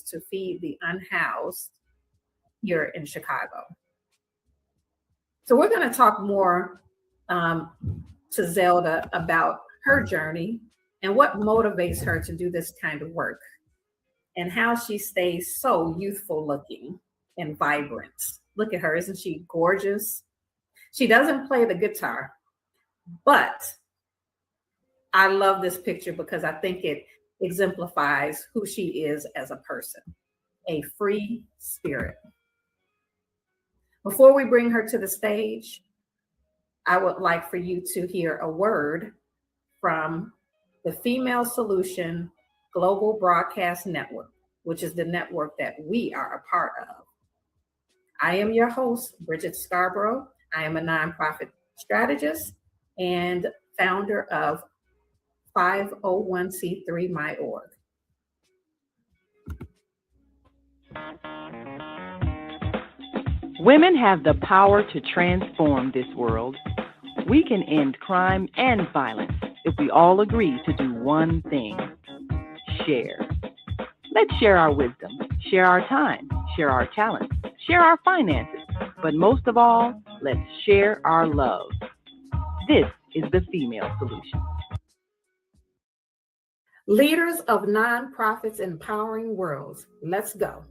meals to feed the unhoused here in Chicago. So we're going to talk more to Zelda about her journey and what motivates her to do this kind of work, and how she stays so youthful looking and vibrant. Look at her, isn't she gorgeous? She doesn't play the guitar, but I love this picture because I think it exemplifies who she is as a person, a free spirit. Before we bring her to the stage, I would like for you to hear a word from the Female Solution Global Broadcast Network, which is the network that we are a part of. I am your host, Bridget Scarborough. I am a nonprofit strategist and founder of 501c3 My.org. Women have the power to transform this world. We can end crime and violence if we all agree to do one thing: share. Let's share our wisdom, share our time, share our talents, share our finances, but most of all, let's share our love. This is the Female Solution. Leaders of nonprofits empowering worlds. Let's go.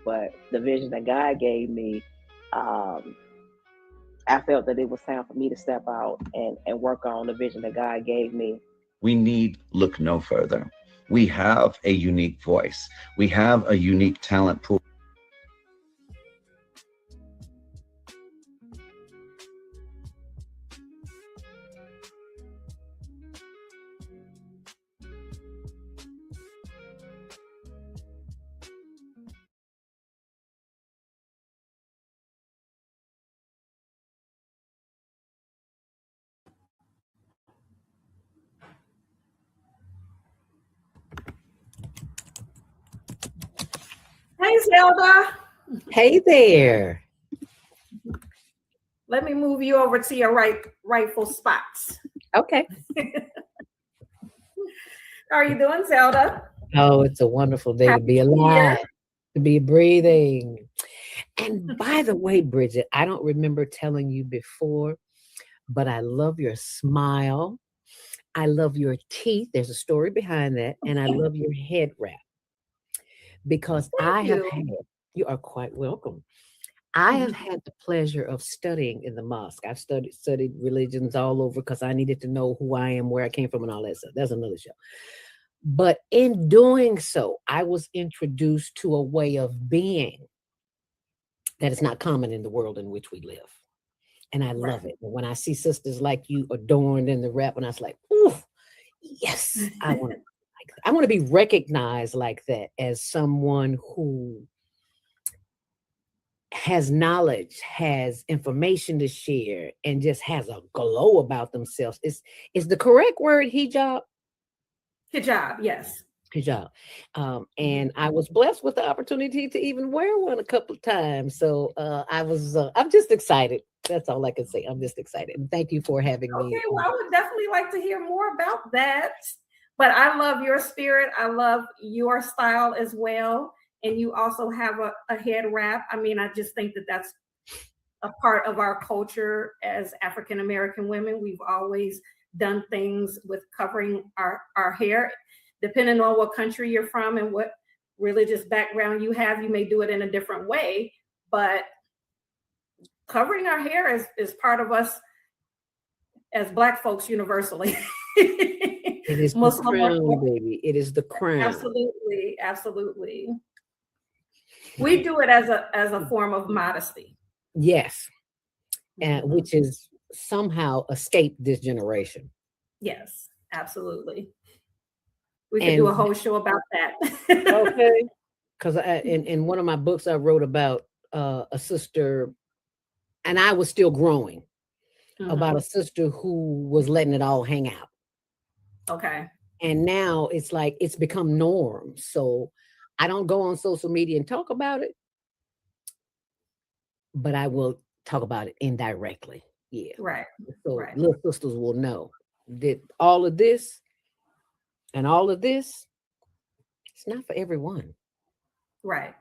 But the vision that God gave me, I felt that it was time for me to step out and work on the vision that God gave me. We need look no further. We have a unique voice. We have a unique talent pool. Hey, Zelda. Hey there. Let me move you over to your rightful spots. Okay. How are you doing, Zelda? Oh, it's a wonderful day to be alive, to be breathing. And by the way, Bridget, I don't remember telling you before, but I love your smile. I love your teeth. There's a story behind that. And I love your head wrap. Because you are quite welcome. I have had the pleasure of studying in the mosque. I've studied religions all over because I needed to know who I am, where I came from, and all that stuff. That's another show. But in doing so, I was introduced to a way of being that is not common in the world in which we live. And I love it. When I see sisters like you adorned in the wrap, and I was like, ooh, yes, I want to be recognized like that as someone who has knowledge, has information to share, and just has a glow about themselves. Is the correct word hijab? Hijab, yes. Hijab. And I was blessed with the opportunity to even wear one a couple of times. So I'm just excited. That's all I can say. I'm just excited. And thank you for having me. Okay, well, I would definitely like to hear more about that. But I love your spirit. I love your style as well. And you also have a head wrap. I mean, I just think that that's a part of our culture as African-American women. We've always done things with covering our hair. Depending on what country you're from and what religious background you have, you may do it in a different way. But covering our hair is part of us as Black folks universally. It is Muslim, the crown, baby. It is the crown. Absolutely, absolutely. We do it as a form of modesty. Yes, and which is somehow escaped this generation. Yes, absolutely. We could do a whole show about that. Okay, because in one of my books I wrote about a sister, and I was still growing, about a sister who was letting it all hang out. Okay. And now it's like it's become norm. So I don't go on social media and talk about it, but I will talk about it indirectly. Yeah. Right. So little sisters will know that all of this and all of this, it's not for everyone. Right.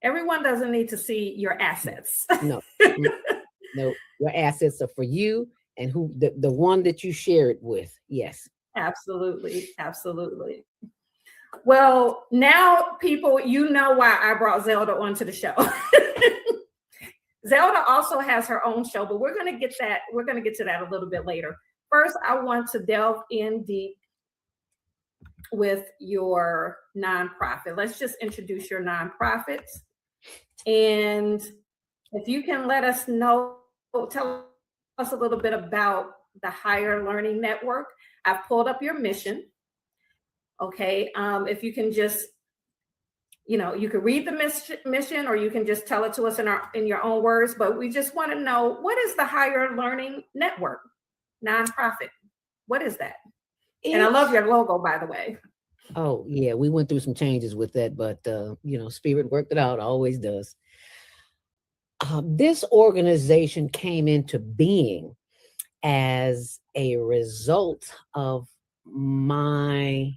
Everyone doesn't need to see your assets. No, no, your assets are for you and who the one that you share it with. Yes. Absolutely. Absolutely. Well, now people, you know why I brought Zelda onto the show. Zelda also has her own show, but we're going to get that. We're going to get to that a little bit later. First, I want to delve in deep with your nonprofit. Let's just introduce your nonprofit. And if you can let us know, tell us a little bit about the Higher Learning Network. I've pulled up your mission. Okay. If you can just, you can read the mission, or you can just tell it to us in your own words, but we just want to know, what is the Higher Learning Network nonprofit? What is that? And I love your logo, by the way. Oh yeah, we went through some changes with that, but Spirit worked it out, always does. This organization came into being as a result of my,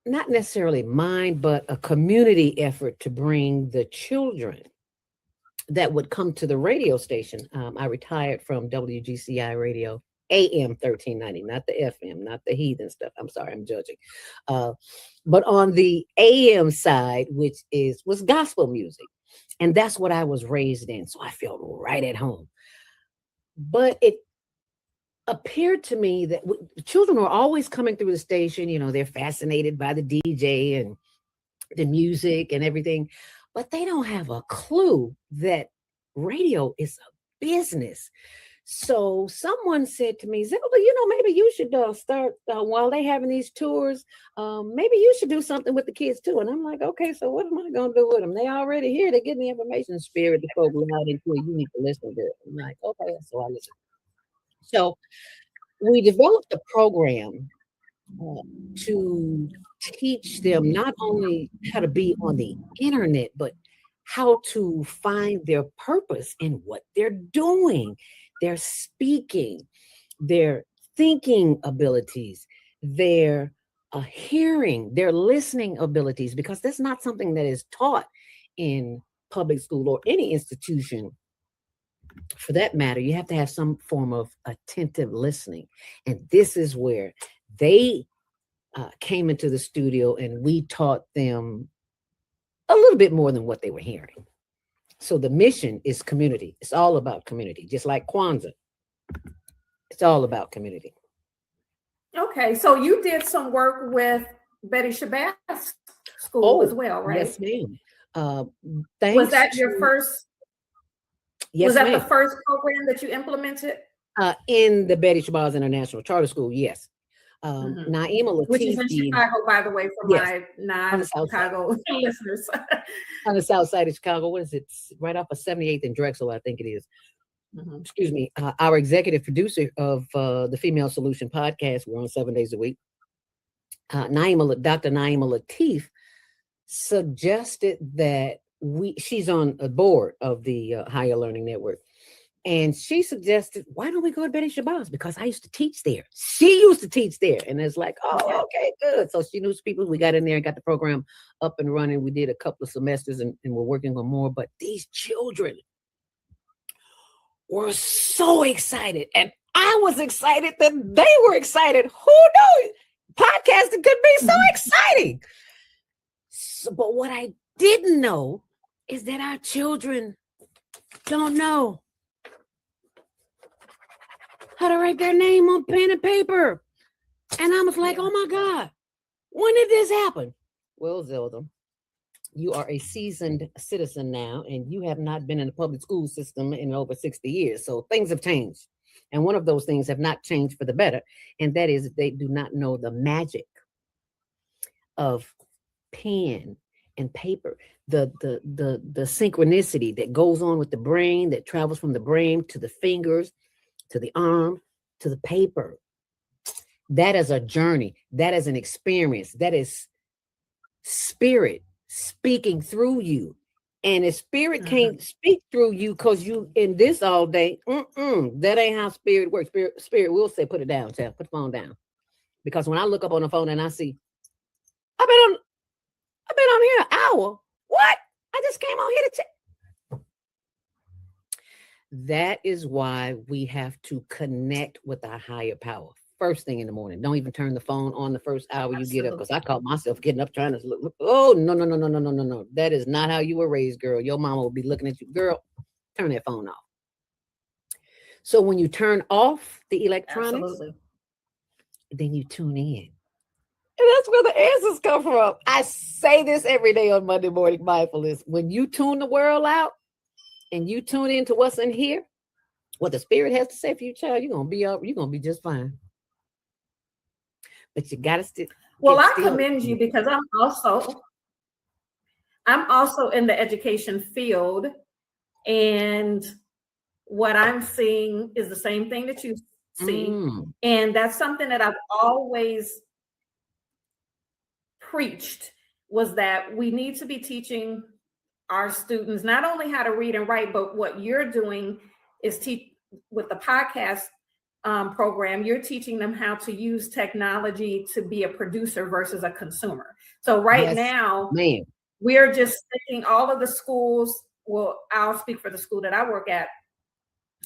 not necessarily mine, but a community effort to bring the children that would come to the radio station. I retired from WGCI radio, AM 1390, not the FM, not the heathen stuff. I'm sorry, I'm judging. But on the AM side, which was gospel music. And that's what I was raised in. So I felt right at home. But it appeared to me that children were always coming through the station. They're fascinated by the DJ and the music and everything, but they don't have a clue that radio is a business. So someone said to me, Zelda, maybe you should start while they having these tours. Maybe you should do something with the kids too. And I'm like, okay, so what am I going to do with them? They already here. They're getting the information. Spirit to go out into it. You need to listen to it. I'm like, okay, so I listen. So we developed a program to teach them not only how to be on the internet, but how to find their purpose in what they're doing, their speaking, their thinking abilities, their hearing, their listening abilities, because that's not something that is taught in public school or any institution. For that matter, you have to have some form of attentive listening. And this is where they came into the studio and we taught them a little bit more than what they were hearing. So the mission is community. It's all about community, just like Kwanzaa. It's all about community. Okay, so you did some work with Betty Shabazz School as well, right? Yes, ma'am. Was that your first? Yes, was that ma'am. the first program that you implemented? In the Betty Shabazz International Charter School, yes. Naima Latifi, which is in Chicago, by the way, for my non-Chicago listeners. On the south side of Chicago. What is it? Right off of 78th and Drexel, I think it is. Excuse me. Our executive producer of the Female Solution podcast, we're on 7 days a week. Dr. Naima Latif suggested that she's on a board of the Higher Learning Network. And she suggested, why don't we go to Betty Shabazz? Because I used to teach there. She used to teach there. And it's like, oh, okay, good. So she knew some people. We got in there and got the program up and running. We did a couple of semesters and we're working on more. But these children were so excited. And I was excited that they were excited. Who knew podcasting could be so exciting? So, but what I didn't know is that our children don't know how to write their name on pen and paper. And I was like, oh my God, when did this happen? Well, Zelda, you are a seasoned citizen now, and you have not been in the public school system in over 60 years. So things have changed. And one of those things have not changed for the better. And that is that they do not know the magic of pen and paper, the synchronicity that goes on with the brain, that travels from the brain to the fingers, to the arm, to the paper. That is a journey. That is an experience. That is spirit speaking through you. And if spirit can't speak through you because you in this all day, that ain't how spirit works. Spirit will say, put it down, child. Put the phone down. Because when I look up on the phone and I see, I've been on here just came on here to check. That is why we have to connect with our higher power first thing in the morning. Don't even turn the phone on the first hour you get up, because I caught myself getting up trying to look. Oh, no, no, no, no, no, no, no, no. That is not how you were raised, girl. Your mama will be looking at you. Girl, turn that phone off. So when you turn off the electronics, Absolutely. then you tune in. And that's where the answers come from. I say this every day on Monday Morning Mindfulness. When you tune the world out and you tune into what's in here, what the spirit has to say for you, child, you're gonna be up, you're gonna be just fine. But you gotta still. Well, I commend you, because I'm also in the education field, and what I'm seeing is the same thing that you see. And that's something that I've always preached, was that we need to be teaching our students not only how to read and write, but what you're doing is teach with the podcast program. You're teaching them how to use technology to be a producer versus a consumer. So now, we're just taking all of the schools. Well, I'll speak for the school that I work at.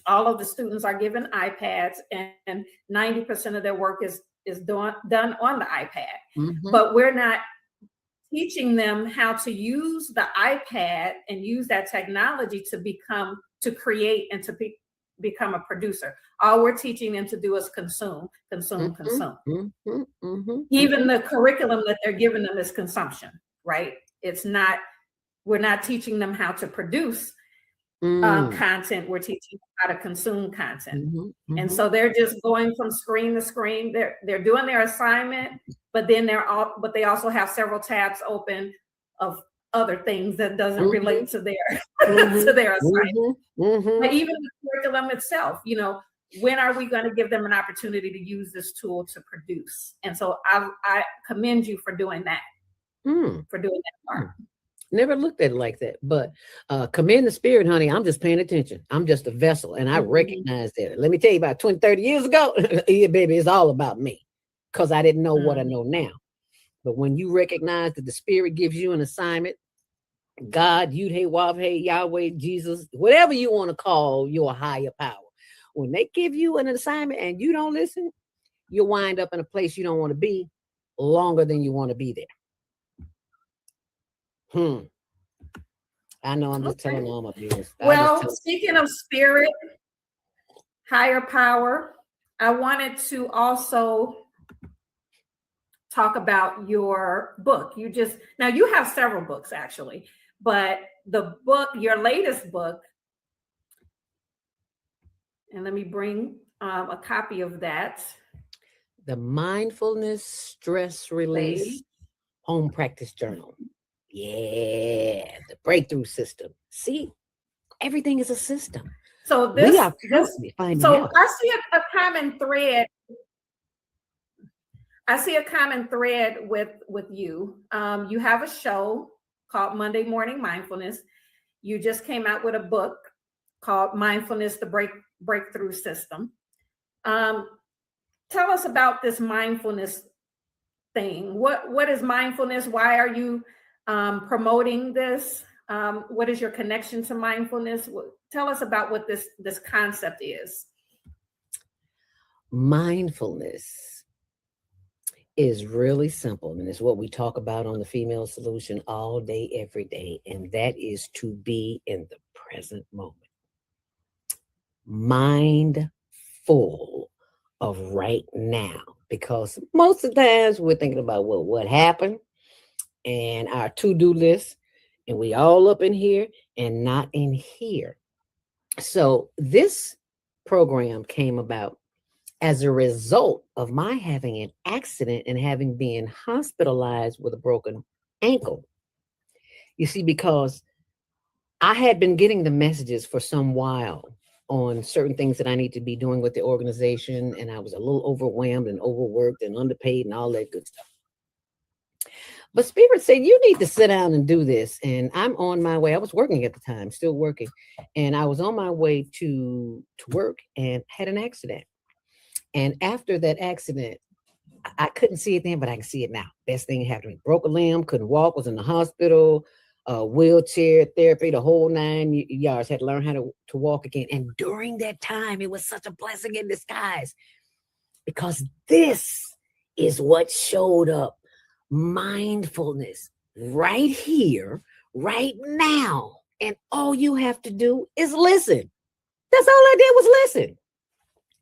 All of the students are given iPads, and 90% of their work is done on the iPad. But we're not teaching them how to use the iPad and use that technology to create and to become a producer. All we're teaching them to do is consume. Even the curriculum that they're giving them is consumption, right? We're not teaching them how to produce content. We're teaching them how to consume content. And so they're just going from screen to screen. They're doing their assignment, but then they also have several tabs open of other things that doesn't relate to their to their assignment. But even the curriculum itself, when are we going to give them an opportunity to use this tool to produce? And so I commend you for doing that. For doing that part. Never looked at it like that, but commend the spirit, honey. I'm just paying attention. I'm just a vessel, and I recognize that. Let me tell you, about 20, 30 years ago, yeah, baby, it's all about me, because I didn't know what I know now. But when you recognize that the spirit gives you an assignment, God, Yud Hey Wav Hey, Yahweh, Jesus, whatever you want to call your higher power, when they give you an assignment and you don't listen, you'll wind up in a place you don't want to be longer than you want to be there. I know I'm just telling all my viewers. Well, speaking of spirit, higher power, I wanted to also talk about your book. Now you have several books actually, but the book, your latest book, and let me bring a copy of that. The Mindfulness Stress Release Home Practice Journal. Yeah, the breakthrough system. See, everything is a system. So I see a common thread. I see a common thread with you. You have a show called Monday Morning Mindfulness. You just came out with a book called Mindfulness, the Breakthrough System. Tell us about this mindfulness thing. What is mindfulness? Why are you promoting this? What is your connection to mindfulness? Tell us about what this concept is. Mindfulness is really simple, and it's what we talk about on the Female Solution all day, every day, and that is to be in the present moment. Mindful of right now, because most of the times we're thinking about what happened and our to-do list, and we all up in here and not in here. So this program came about as a result of my having an accident and having been hospitalized with a broken ankle. You see, because I had been getting the messages for some while on certain things that I need to be doing with the organization, and I was a little overwhelmed and overworked and underpaid and all that good stuff. But Spirit said, you need to sit down and do this. And I'm on my way. I was working at the time, still working. And I was on my way to work and had an accident. And after that accident, I couldn't see it then, but I can see it now. Best thing happened to me. Broke a limb, couldn't walk, was in the hospital. wheelchair therapy, the whole 9 yards, had to learn how to walk again. And during that time, it was such a blessing in disguise, because this is what showed up. Mindfulness right here, right now. And all you have to do is listen. That's all I did was listen.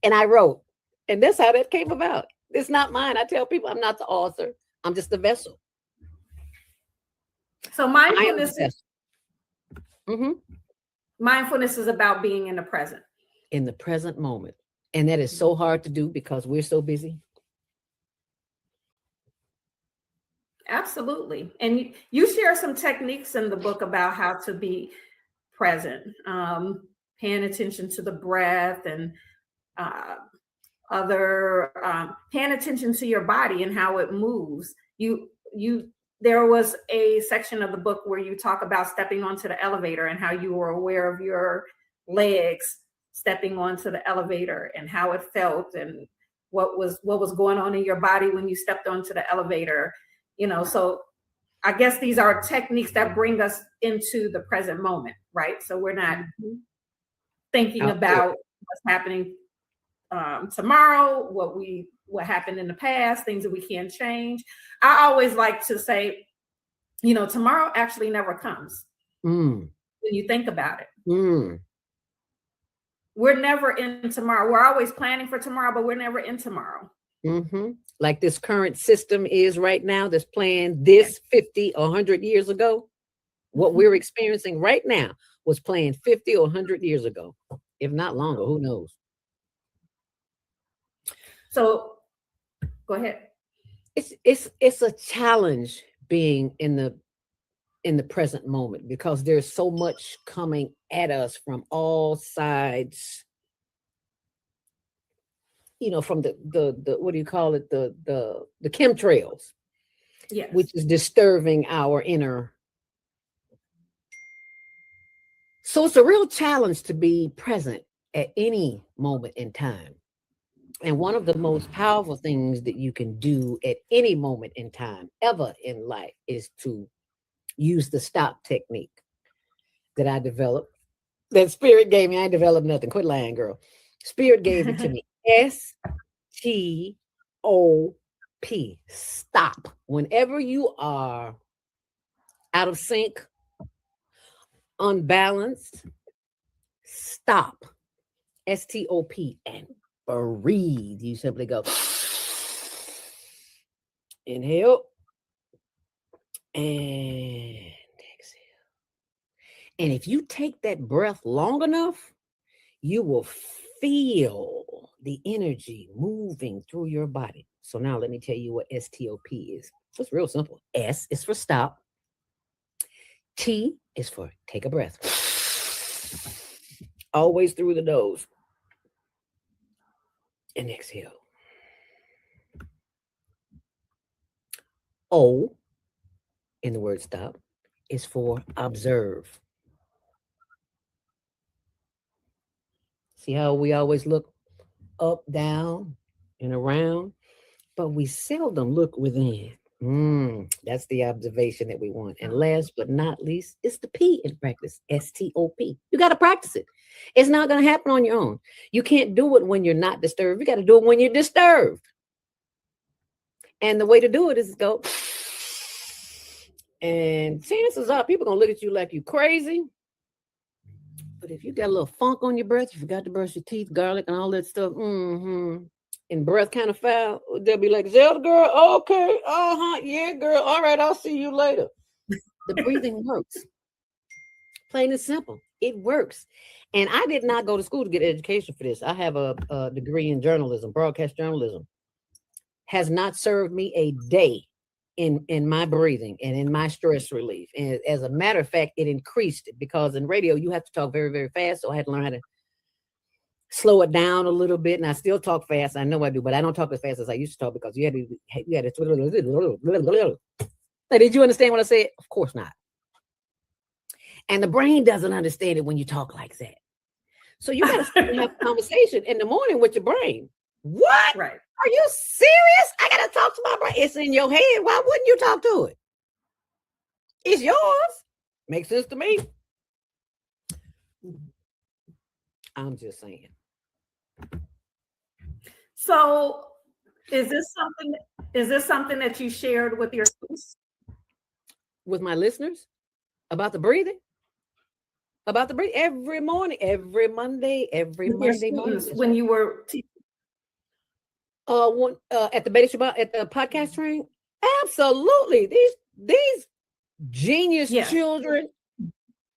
And I wrote. And that's how that came about. It's not mine. I tell people I'm not the author. I'm just the vessel. So mindfulness is about being in the present. In the present moment. And that is so hard to do because we're so busy. Absolutely. And you share some techniques in the book about how to be present, paying attention to the breath and paying attention to your body and how it moves. There was a section of the book where you talk about stepping onto the elevator and how you were aware of your legs stepping onto the elevator and how it felt and what was going on in your body when you stepped onto the elevator. So I guess these are techniques that bring us into the present moment, right? So we're not thinking about what's happening tomorrow, what happened in the past, things that we can't change. I always like to say, tomorrow actually never comes when you think about it. We're never in tomorrow. We're always planning for tomorrow, but we're never in tomorrow. Like this current system is right now, that's planned this 50 or 100 years ago. What we're experiencing right now was planned 50 or 100 years ago, if not longer. Who knows? So go ahead. It's a challenge being in the present moment, because there's so much coming at us from all sides. From the what do you call it? The chemtrails, yes, which is disturbing our inner. So it's a real challenge to be present at any moment in time. And one of the most powerful things that you can do at any moment in time, ever in life, is to use the stop technique that I developed. That Spirit gave me. I ain't developed nothing. Quit lying, girl. Spirit gave it to me. STOP. Stop. Whenever you are out of sync, unbalanced, stop. STOP. And breathe. You simply go inhale and exhale. And if you take that breath long enough, you will feel the energy moving through your body. So now let me tell you what STOP is. It's real simple. S is for stop. T is for take a breath. Always through the nose. And exhale. O in the word stop is for observe. See how we always look up, down, and around, but we seldom look within. That's the observation that we want. And last but not least, it's the P in practice, STOP. You got to practice it. It's not going to happen on your own. You can't do it when you're not disturbed. You got to do it when you're disturbed. And the way to do it is go, and chances are people going to look at you like you crazy. But if you got a little funk on your breath, you forgot to brush your teeth, garlic, and all that stuff, and breath kind of foul, they'll be like, Zelda girl, okay, yeah, girl, all right, I'll see you later. The breathing works. Plain and simple. It works. And I did not go to school to get education for this. I have a degree in journalism, broadcast journalism. Has not served me a day in my breathing and in my stress relief. And as a matter of fact, it increased it, because in radio, you have to talk very, very fast. So I had to learn how to slow it down a little bit. And I still talk fast. I know I do, but I don't talk as fast as I used to talk, because you had to. Did you understand what I said? Of course not. And the brain doesn't understand it when you talk like that. So you got to have a conversation in the morning with your brain. What? Right. Are you serious? I got to talk to my brain. It's in your head. Why wouldn't you talk to it? It's yours. Makes sense to me. I'm just saying. So is this something that you shared with your students? With my listeners about the breathing? About the breathing every morning, every Monday With your morning. students when you were teaching? At the beta Shabbat, at the podcast train? Absolutely. These genius children,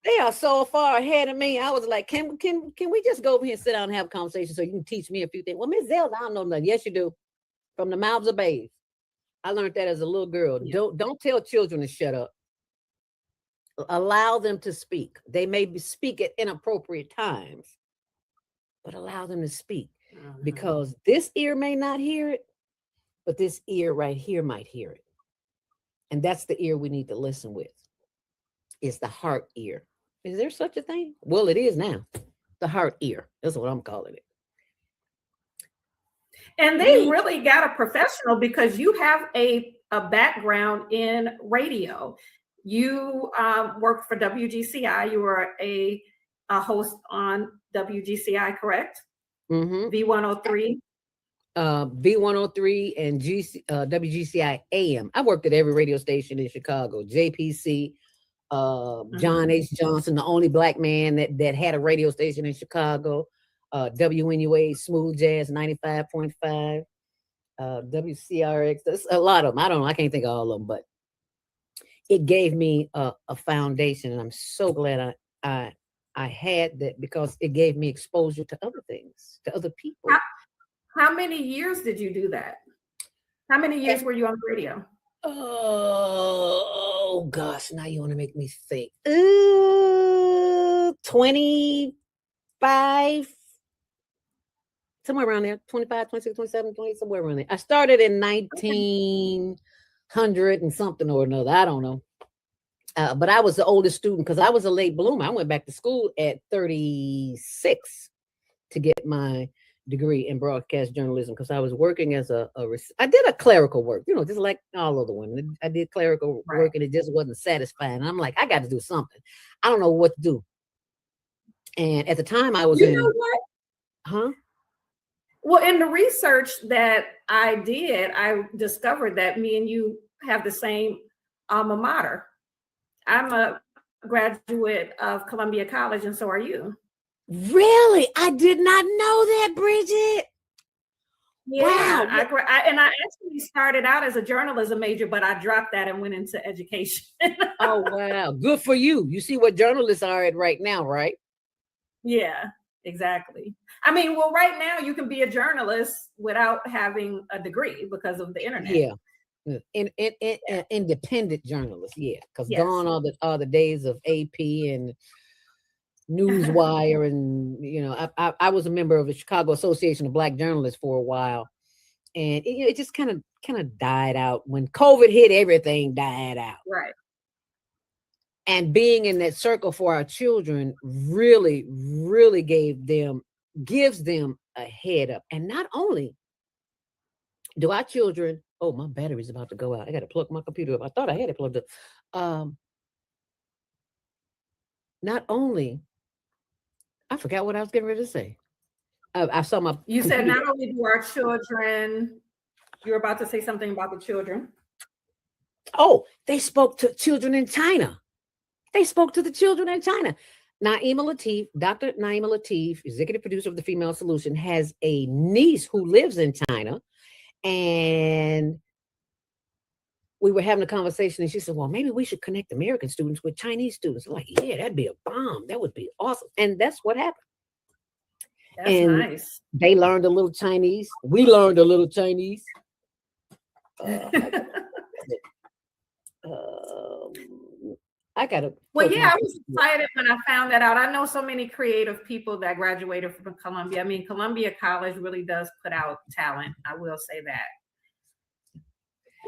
they are so far ahead of me. I was like, can we just go over here and sit down and have a conversation so you can teach me a few things? Well, Miss Zelda, I don't know nothing. Yes, you do. From the mouths of babes. I learned that as a little girl. Yeah. Don't tell children to shut up. Allow them to speak. They may speak at inappropriate times, but allow them to speak. Because this ear may not hear it, but this ear right here might hear it. And that's the ear we need to listen with. It's the heart ear. Is there such a thing? Well, it is now. The heart ear. That's what I'm calling it. And they really got a professional because you have a background in radio. You worked for WGCI. You were a host on WGCI, correct? Mm-hmm. V103. V103 and WGCI AM. I worked at every radio station in Chicago. JPC, John H. Johnson, the only black man that had a radio station in Chicago. WNUA, Smooth Jazz 95.5, WCRX. There's a lot of them. I don't know. I can't think of all of them, but it gave me a foundation, and I'm so glad I had that because it gave me exposure to other things, to other people. How many years did you do that? How many years were you on radio? Oh gosh, now you want to make me think. 25, somewhere around there, 25, 26, 27, 20, somewhere around there. I started in 1900 and something or another. I don't know. But I was the oldest student because I was a late bloomer. I went back to school at 36 to get my degree in broadcast journalism because I was working as I did a clerical work, just like all other women. I did clerical work and it just wasn't satisfying. And I'm like, I got to do something. I don't know what to do. And at the time I was Well, in the research that I did, I discovered that me and you have the same alma mater. I'm a graduate of Columbia College, and so are you. Really? I did not know that, Bridget. Yeah, wow. I actually started out as a journalism major, but I dropped that and went into education. Oh, wow. Good for you. You see what journalists are at right now, right? Yeah, exactly. I mean, well, right now you can be a journalist without having a degree because of the internet. Yeah. Independent journalist, yeah. Because gone are the days of AP and Newswire, and I was a member of the Chicago Association of Black Journalists for a while, and it just kind of died out when COVID hit. Everything died out, right? And being in that circle for our children really, really gives them a head up. And not only do our children, oh, my battery's about to go out. I got to plug my computer up. I thought I had it plugged up. Not only. I forgot what I was getting ready to say. I saw my. You said not only do our children. You're about to say something about the children. Oh, they spoke to children in China. They spoke to the children in China. Naima Latif, Dr. Naima Latif, executive producer of The Female Solution, has a niece who lives in China, and we were having a conversation, and she said, well, maybe we should connect American students with Chinese students. I'm like, yeah, that'd be a bomb. That would be awesome. And that's what happened. That's nice. They learned a little Chinese. We learned a little Chinese. I gotta. Well, yeah, I was excited when I found that out. I know so many creative people that graduated from Columbia. I mean, Columbia College really does put out talent. I will say that.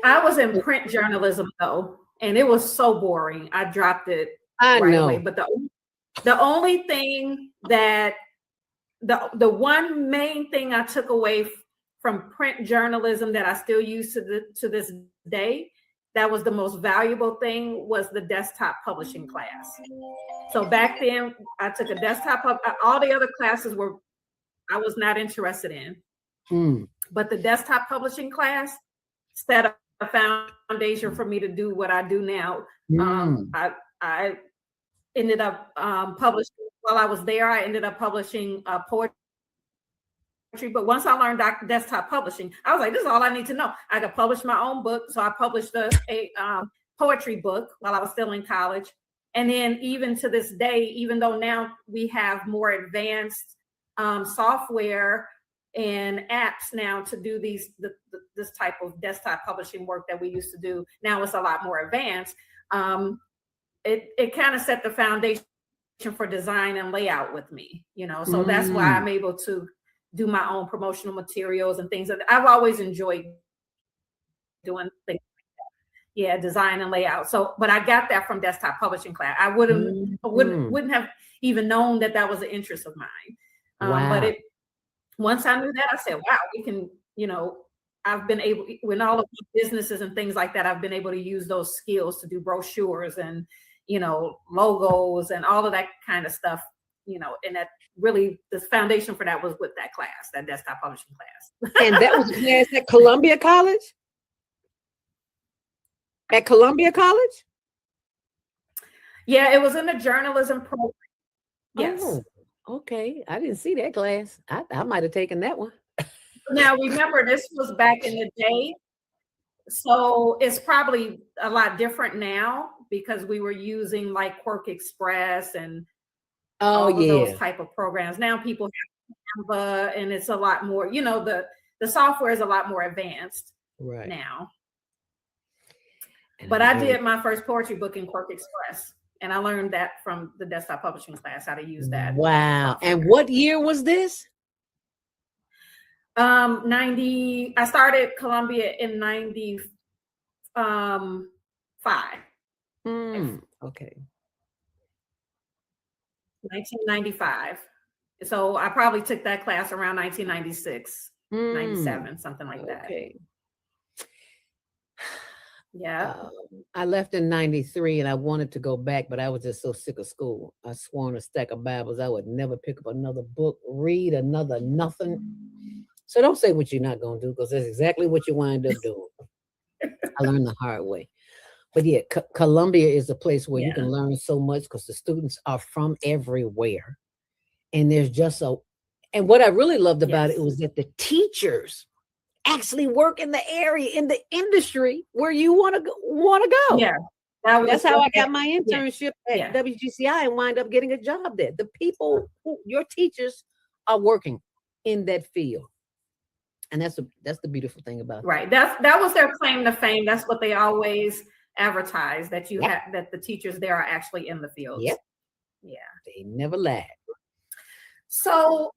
I was in print journalism though, and it was so boring. I dropped it away. But the only thing that the one main thing I took away from print journalism that I still use to this day that was the most valuable thing was the desktop publishing class. So back then I took a desktop, all the other classes I was not interested in, but the desktop publishing class set a foundation for me to do what I do now. I ended up publishing, while I was there, I ended up publishing poetry. But once I learned desktop publishing, I was like, this is all I need to know. I could publish my own book. So I published a poetry book while I was still in college. And then even to this day, even though now we have more advanced software and apps now to do this type of desktop publishing work that we used to do, now it's a lot more advanced. It kind of set the foundation for design and layout with me, so that's why I'm able to do my own promotional materials and things. I've always enjoyed doing things like that. Yeah, design and layout. So, but I got that from desktop publishing class. I wouldn't have even known that was an interest of mine. But once I knew that, I said, wow, we can, I've been able, when all of the businesses and things like that, I've been able to use those skills to do brochures and, logos and all of that kind of stuff, and that really the foundation for that was with that class, that desktop publishing class. And that was a class at Columbia College? At Columbia College? Yeah, it was in the journalism program. Yes. Oh, okay. I didn't see that class. I might have taken that one. Now, remember, this was back in the day. So it's probably a lot different now because we were using like Quark Express and all of those type of programs. Now people have Canva, and it's a lot more, the software is a lot more advanced now. But I did my first poetry book in Quark Express, and I learned that from the desktop publishing class, how to use that. Wow. And what year was this? 90. I started Columbia in 95. Okay. 1995. So I probably took that class around 1996, 97, something like that. Okay. Yeah. I left in 93 and I wanted to go back, but I was just so sick of school. I swore on a stack of Bibles I would never pick up another book, read another nothing. So don't say what you're not going to do, because that's exactly what you wind up doing. I learned the hard way. But yeah, Columbia is a place where you can learn so much because the students are from everywhere. And there's just and what I really loved about it was that the teachers actually work in the area, in the industry where you want to go. Yeah. That's how I got my internship at WGCI and wind up getting a job there. The people your teachers are working in that field. And that's the beautiful thing about it. Right. That was their claim to fame. That's what they always advertise, that you have, that the teachers there are actually in the field. Yep. Yeah. They never lied. So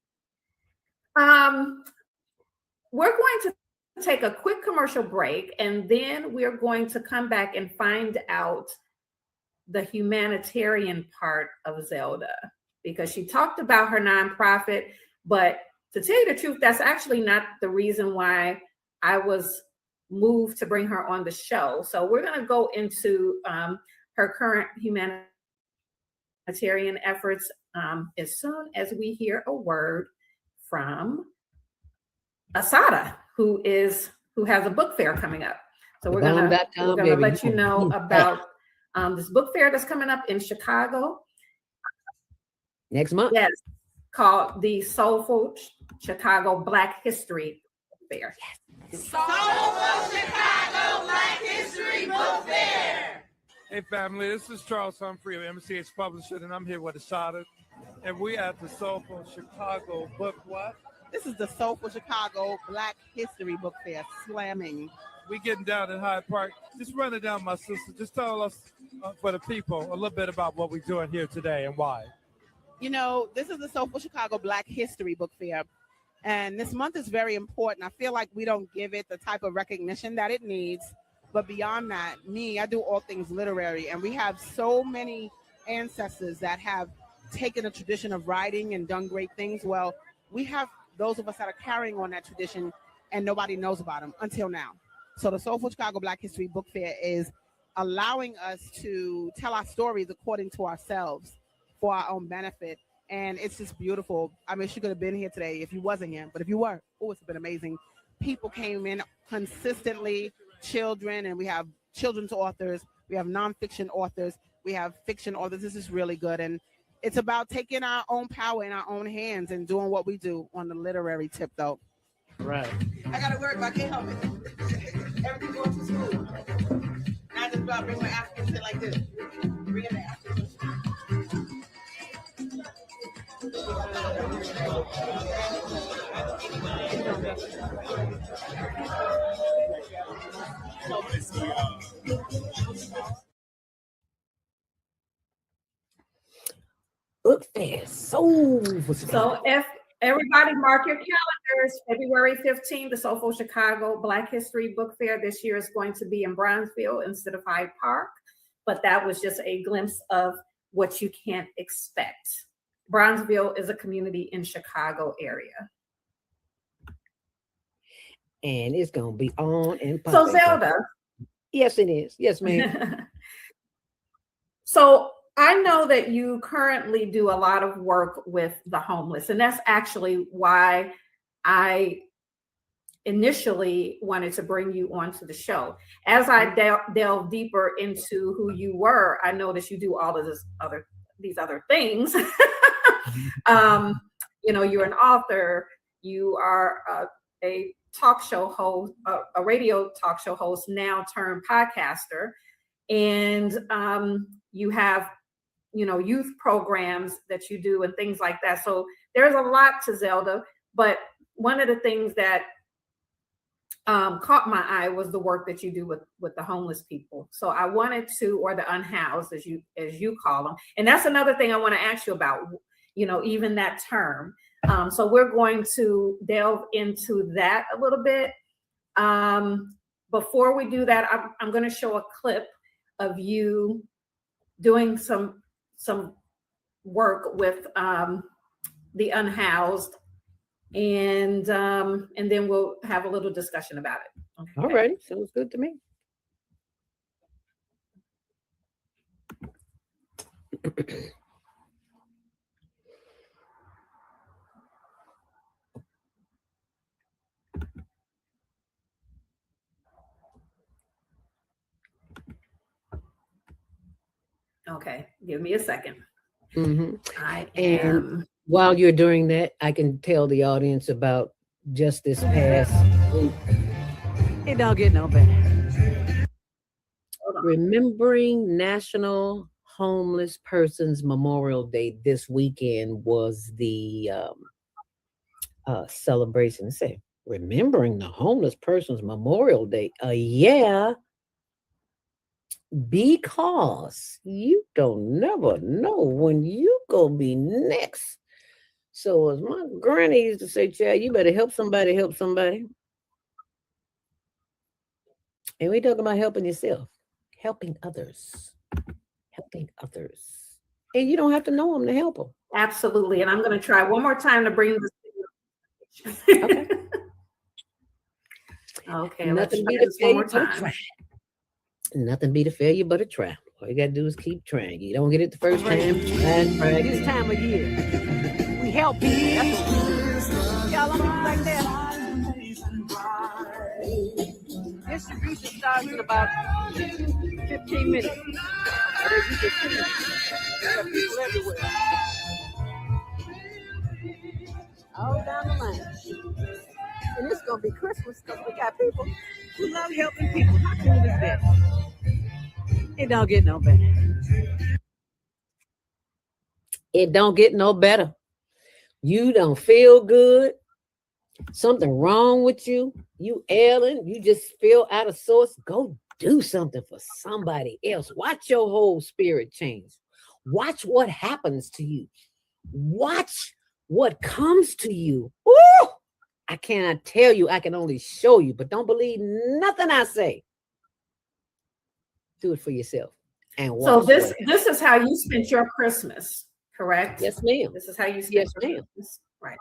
we're going to take a quick commercial break, and then we're going to come back and find out the humanitarian part of Zelda, because she talked about her nonprofit, but to tell you the truth, that's actually not the reason why I was moved to bring her on the show. So we're going to go into her current humanitarian efforts as soon as we hear a word from Asada, who has a book fair coming up. So we're gonna let you know about this book fair that's coming up in Chicago next month. Yes, called the Soulful Chicago Black History Fair. Yes. Soulful Chicago Black History Book Fair. Hey family, this is Charles Humphrey of MCH Publishing, and I'm here with Asada, and we at the Soulful Chicago Book what? This is the Soulful Chicago Black History Book Fair, slamming. We getting down in Hyde Park. Just run it down, my sister. Just tell us, for the people, a little bit about what we're doing here today and why. You know, this is the Soulful Chicago Black History Book Fair, and this month is very important. I feel like we don't give it the type of recognition that it needs, but beyond that, I do all things literary, and we have so many ancestors that have taken a tradition of writing and done great things. Well, we have those of us that are carrying on that tradition, and nobody knows about them until now. So the Soulful Chicago Black History Book Fair is allowing us to tell our stories according to ourselves for our own benefit. And it's just beautiful. I mean, she could have been here today if you wasn't here, but if you were, oh, it's been amazing. People came in consistently, children, and we have children's authors, we have nonfiction authors, we have fiction authors. This is really good. And it's about taking our own power in our own hands and doing what we do on the literary tip, though. Right. I gotta work, but I can't help it. Everything going to school. I just about bring my African shit like this. Bring it back. Book fair. So if everybody mark your calendars, February 15th, the Soulful Chicago Black History Book Fair this year is going to be in Brownsville instead of Hyde Park. But that was just a glimpse of what you can't expect. Brownsville is a community in Chicago area. And it's going to be on and popping. So Zelda. Yes, it is. Yes, ma'am. So I know that you currently do a lot of work with the homeless, and that's actually why I initially wanted to bring you onto the show. As I delve deeper into who you were, I noticed you do all of these other things. You know, you're an author, you are a talk show host, a radio talk show host, now turned podcaster, and you have, you know, youth programs that you do and things like that. So there's a lot to Zelda, but one of the things that caught my eye was the work that you do with the homeless people. So I wanted to, or the unhoused, as you call them. And that's another thing I want to ask you about, you know, even that term. So we're going to delve into that a little bit. Before we do that, I'm going to show a clip of you doing some work with the unhoused, and then we'll have a little discussion about it. Okay. All right, sounds good to me. Okay, give me a second. Mm-hmm. I And am. while you're doing that, I can tell the audience about just this past week. It don't get no better. Remembering National Homeless Persons Memorial Day this weekend was the celebration. Say, remembering the Homeless Persons Memorial Day. Yeah. Because you don't never know when you gonna be next. So as my granny used to say, child, you better help somebody, help somebody. And we talking about helping yourself, helping others. And you don't have to know them to help them. Absolutely. And I'm going to try one more time to bring this. Okay. Okay. Nothing Let's try beat a this one more failure but a time. try. Nothing beat a failure but a try. All you gotta do is keep trying. You don't get it the first time, try this time of year. We help people. That's what we do. Y'all don't do like that. Distribution starts in about 15 minutes. But as you can see, we have people everywhere. All down the line. And it's gonna be Christmas because we got people who love helping people. How cool is that? It don't get no better. It don't get no better. You don't feel good. Something wrong with you. You ailing. You just feel out of sorts. Go do something for somebody else. Watch your whole spirit change. Watch what happens to you. Watch what comes to you. Ooh! I cannot tell you. I can only show you. But don't believe nothing I say. Do it for yourself. And So this is how you spent your Christmas, correct? Yes, ma'am. This is how you spent Yes, your ma'am. Christmas, right?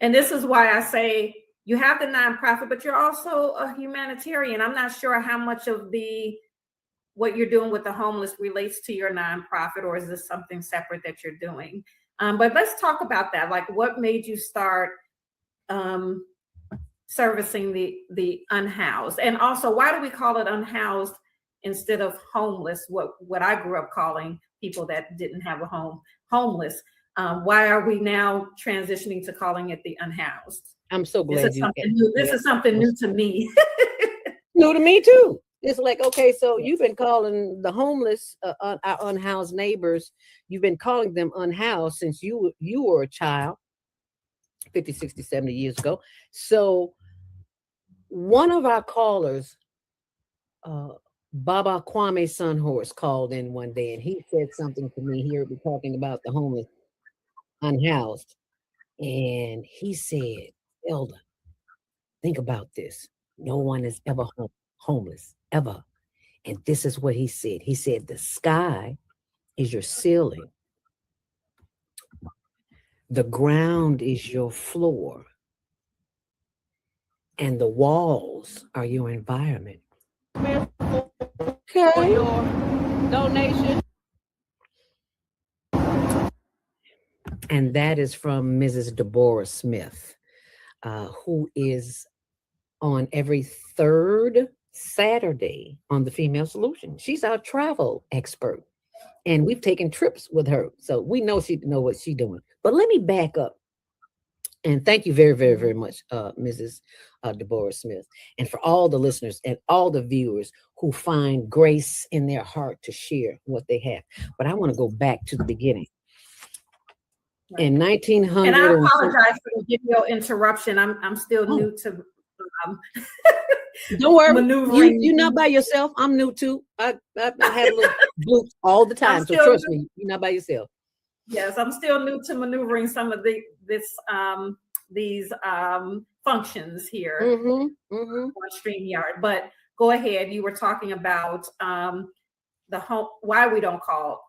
And this is why I say you have the nonprofit, but you're also a humanitarian. I'm not sure how much of what you're doing with the homeless relates to your nonprofit, or is this something separate that you're doing? But let's talk about that. Like, what made you start servicing the unhoused? And also, why do we call it unhoused instead of homeless? What I grew up calling people that didn't have a home, homeless. Why are we now transitioning to calling it the unhoused? I'm so glad This is something new to me. New to me too. It's like, okay, so you've been calling the homeless, our unhoused neighbors, you've been calling them unhoused since you were a child, 50, 60, 70 years ago. So one of our callers, Baba Kwame Sunhorse, called in one day, and he said something to me. Here we're talking about the homeless, unhoused. And he said, Elder, think about this. No one is ever homeless, ever. And this is what he said. He said, the sky is your ceiling. The ground is your floor. And the walls are your environment. Okay. Your donation. And that is from Mrs. Deborah Smith, who is on every third Saturday on the Female Solution. She's our travel expert, and we've taken trips with her, so we know she know what she's doing. But let me back up, and thank you very, very, very much, Mrs. Deborah Smith, and for all the listeners and all the viewers who find grace in their heart to share what they have. But I want to go back to the beginning. In 1900, and I apologize for the video interruption. I'm still new to. Don't worry, maneuvering. You're not by yourself. I'm new too. I have a little bloops all the time, so trust me, you're not by yourself. Yes, I'm still new to maneuvering some of these functions here on StreamYard. But go ahead. You were talking about why we don't call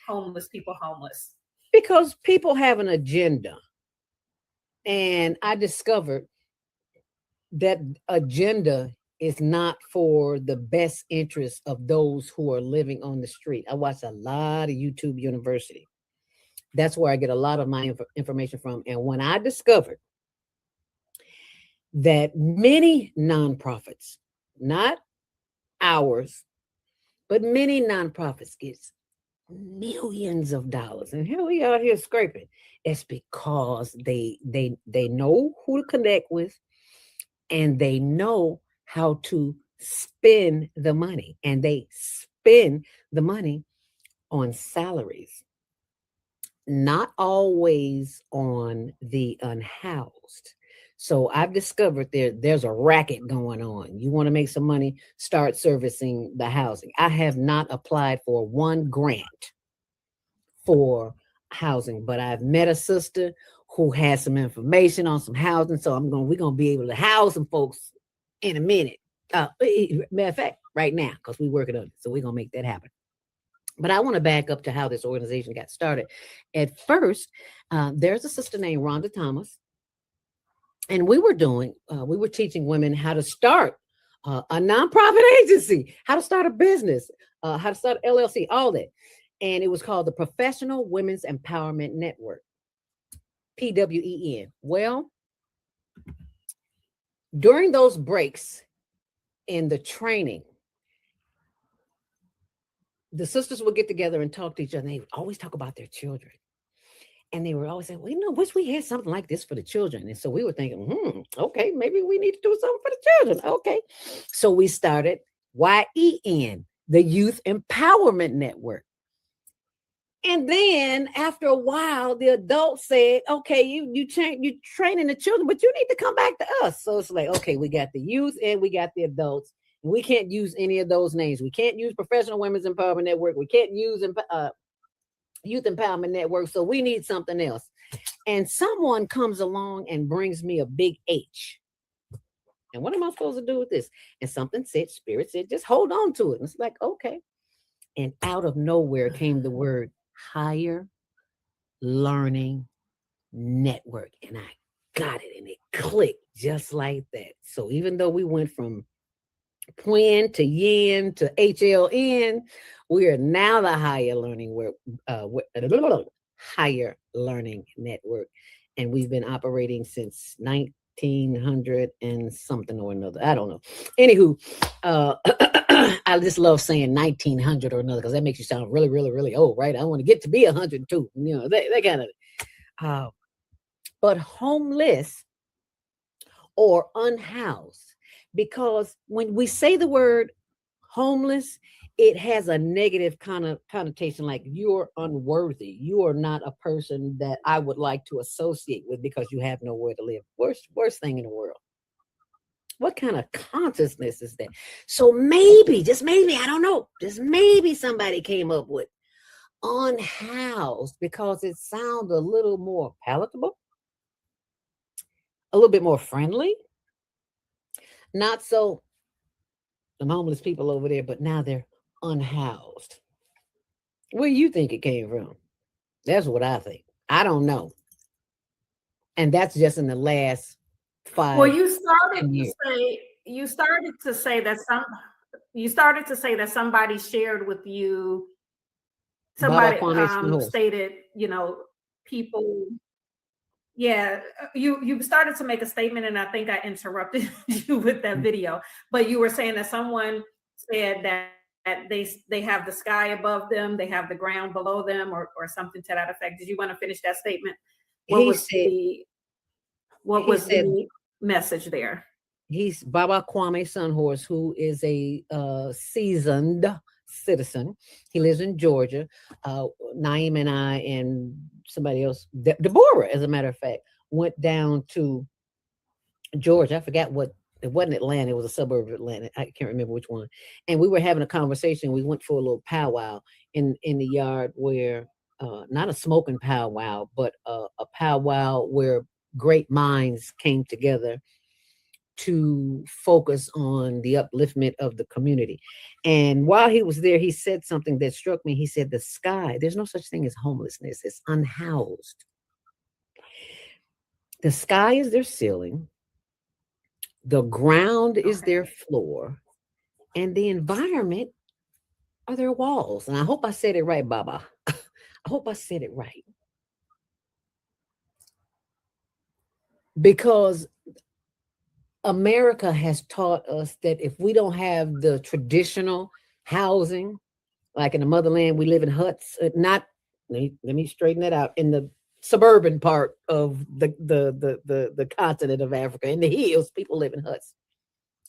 homeless people homeless. Because people have an agenda. And I discovered that agenda is not for the best interest of those who are living on the street. I watch a lot of YouTube University. That's where I get a lot of my information from. And when I discovered that many nonprofits, not ours, but many nonprofits get millions of dollars, and here we are here scraping. It's because they know who to connect with, and they know how to spend the money, and they spend the money on salaries, not always on the unhoused. So I've discovered there's a racket going on. You want to make some money, start servicing the housing. I have not applied for one grant for housing, but I've met a sister who has some information on some housing. So we're gonna be able to house some folks in a minute. Matter of fact, right now, because we're working on it. So we're gonna make that happen. But I want to back up to how this organization got started. At first, there's a sister named Rhonda Thomas. And we were teaching women how to start a nonprofit agency, how to start a business, how to start an LLC, all that. And it was called the Professional Women's Empowerment Network, PWEN. Well, during those breaks in the training, the sisters would get together and talk to each other. And they would always talk about their children. And they were always saying, well, wish we had something like this for the children. And so we were thinking, okay, maybe we need to do something for the children. Okay. So we started YEN, the Youth Empowerment Network. And then after a while, the adults said, okay, you training the children, but you need to come back to us. So it's like, okay, we got the youth and we got the adults. And we can't use any of those names. We can't use Professional Women's Empowerment Network. We can't use Youth Empowerment Network, so we need something else. And someone comes along and brings me a big H. And what am I supposed to do with this? And something said, Spirit said, just hold on to it. And it's like, okay. And out of nowhere came the word Higher Learning Network. And I got it, and it clicked just like that. So even though we went from Puen to Yin to HLN, we are now the higher learning network, and we've been operating since 1900 and something or another. I don't know. Anywho, I just love saying 1900 or another because that makes you sound really, really, really old, right? I want to get to be 102. You know, that kind of. But homeless or unhoused, because when we say the word homeless, it has a negative connotation, like you're unworthy. You are not a person that I would like to associate with because you have nowhere to live. Worst thing in the world. What kind of consciousness is that? So maybe, just maybe, I don't know, just maybe somebody came up with unhoused because it sounds a little more palatable, a little bit more friendly. Not so the homeless people over there, but now they're unhoused. Where do you think it came from? That's what I think. I don't know. And that's just in the last 5 Well, you started 10 to years. say that somebody shared with you. Baba Somebody Kwame Senghor. stated, people. Yeah, you started to make a statement, and I think I interrupted you with that video. But you were saying that someone said that they have the sky above them, they have the ground below them, or something to that effect. Did you want to finish that statement? What He was said, he said the message there? he's Baba Kwame Sunhorse, who is a seasoned citizen. He lives in Georgia. Naeem and I and somebody else, Deborah, as a matter of fact, went down to Georgia. I forgot what, it wasn't Atlanta, it was a suburb of Atlanta. I can't remember which one. And we were having a conversation. We went for a little powwow in the yard where not a smoking powwow, but a powwow where great minds came together to focus on the upliftment of the community. And while he was there, he said something that struck me. He said, the sky, there's no such thing as homelessness, it's unhoused. The sky is their ceiling, the ground is their floor, and the environment are their walls. And I hope I said it right, Baba. I hope I said it right. Because America has taught us that if we don't have the traditional housing, like in the motherland, we live in huts. Not let me straighten that out. In the suburban part of the continent of Africa, in the hills, people live in huts,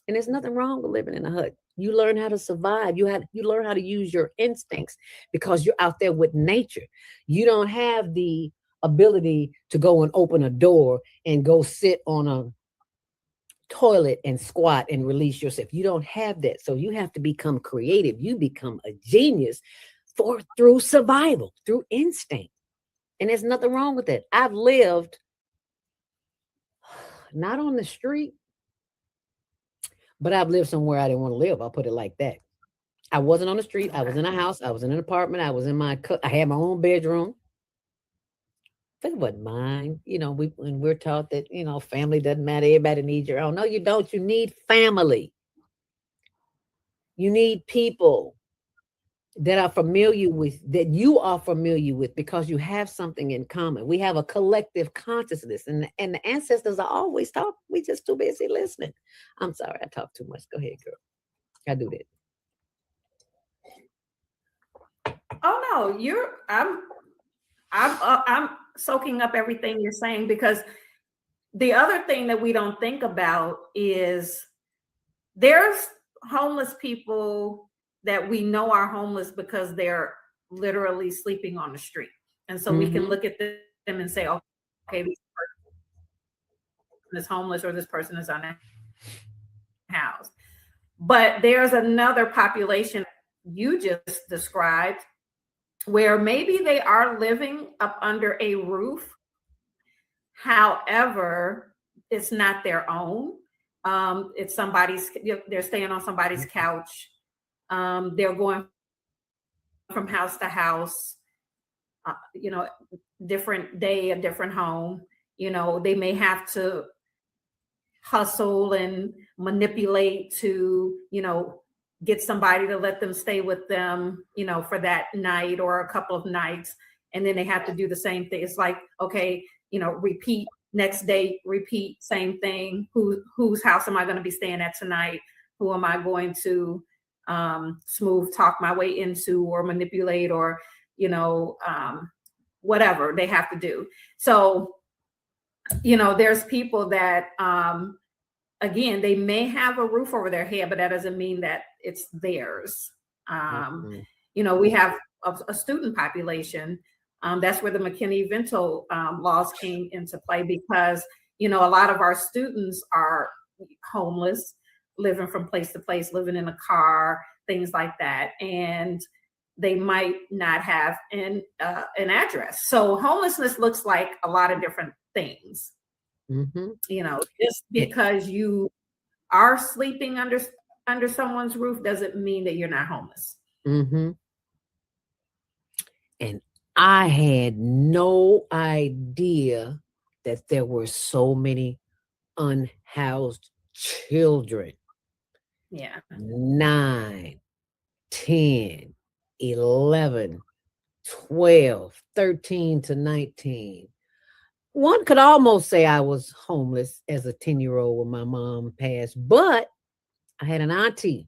and there's nothing wrong with living in a hut. You learn how to survive. You learn how to use your instincts because you're out there with nature. You don't have the ability to go and open a door and go sit on a toilet and squat and release yourself. You don't have that. So you have to become creative. You become a genius through survival, through instinct. And there's nothing wrong with that. I've lived not on the street, but I've lived somewhere I didn't want to live. I'll put it like that. I wasn't on the street. I was in a house. I was in an apartment. I was in I had my own bedroom. It wasn't mine. When we're taught that, family doesn't matter. Everybody needs your own. No, you don't. You need family. You need people that are familiar with, that you are familiar with, because you have something in common. We have a collective consciousness, and the ancestors are always talking. We just too busy listening. I'm sorry, I talk too much. Go ahead, girl. I do that. Oh no, I'm soaking up everything you're saying, because the other thing that we don't think about is there's homeless people that we know are homeless because they're literally sleeping on the street. And so we can look at them and say, okay, this person is homeless or this person is unhoused. But there's another population you just described where maybe they are living up under a roof. However, it's not their own. It's somebody's, they're staying on somebody's couch. They're going from house to house, different day, a different home. They may have to hustle and manipulate to, get somebody to let them stay with them, for that night or a couple of nights. And then they have to do the same thing. It's like, okay, repeat next day, repeat, same thing. Whose house am I going to be staying at tonight? Who am I going to smooth talk my way into or manipulate or, whatever they have to do. So, there's people that, again, they may have a roof over their head, but that doesn't mean that it's theirs. We have a student population. That's where the McKinney-Vento laws came into play because, a lot of our students are homeless, living from place to place, living in a car, things like that. And they might not have an address. So homelessness looks like a lot of different things. Just because you are sleeping under someone's roof doesn't mean that you're not homeless. And I had no idea that there were so many unhoused children. Yeah. 9, 10, 11, 12, 13 to 19. One could almost say I was homeless as a 10-year-old when my mom passed, but I had an auntie.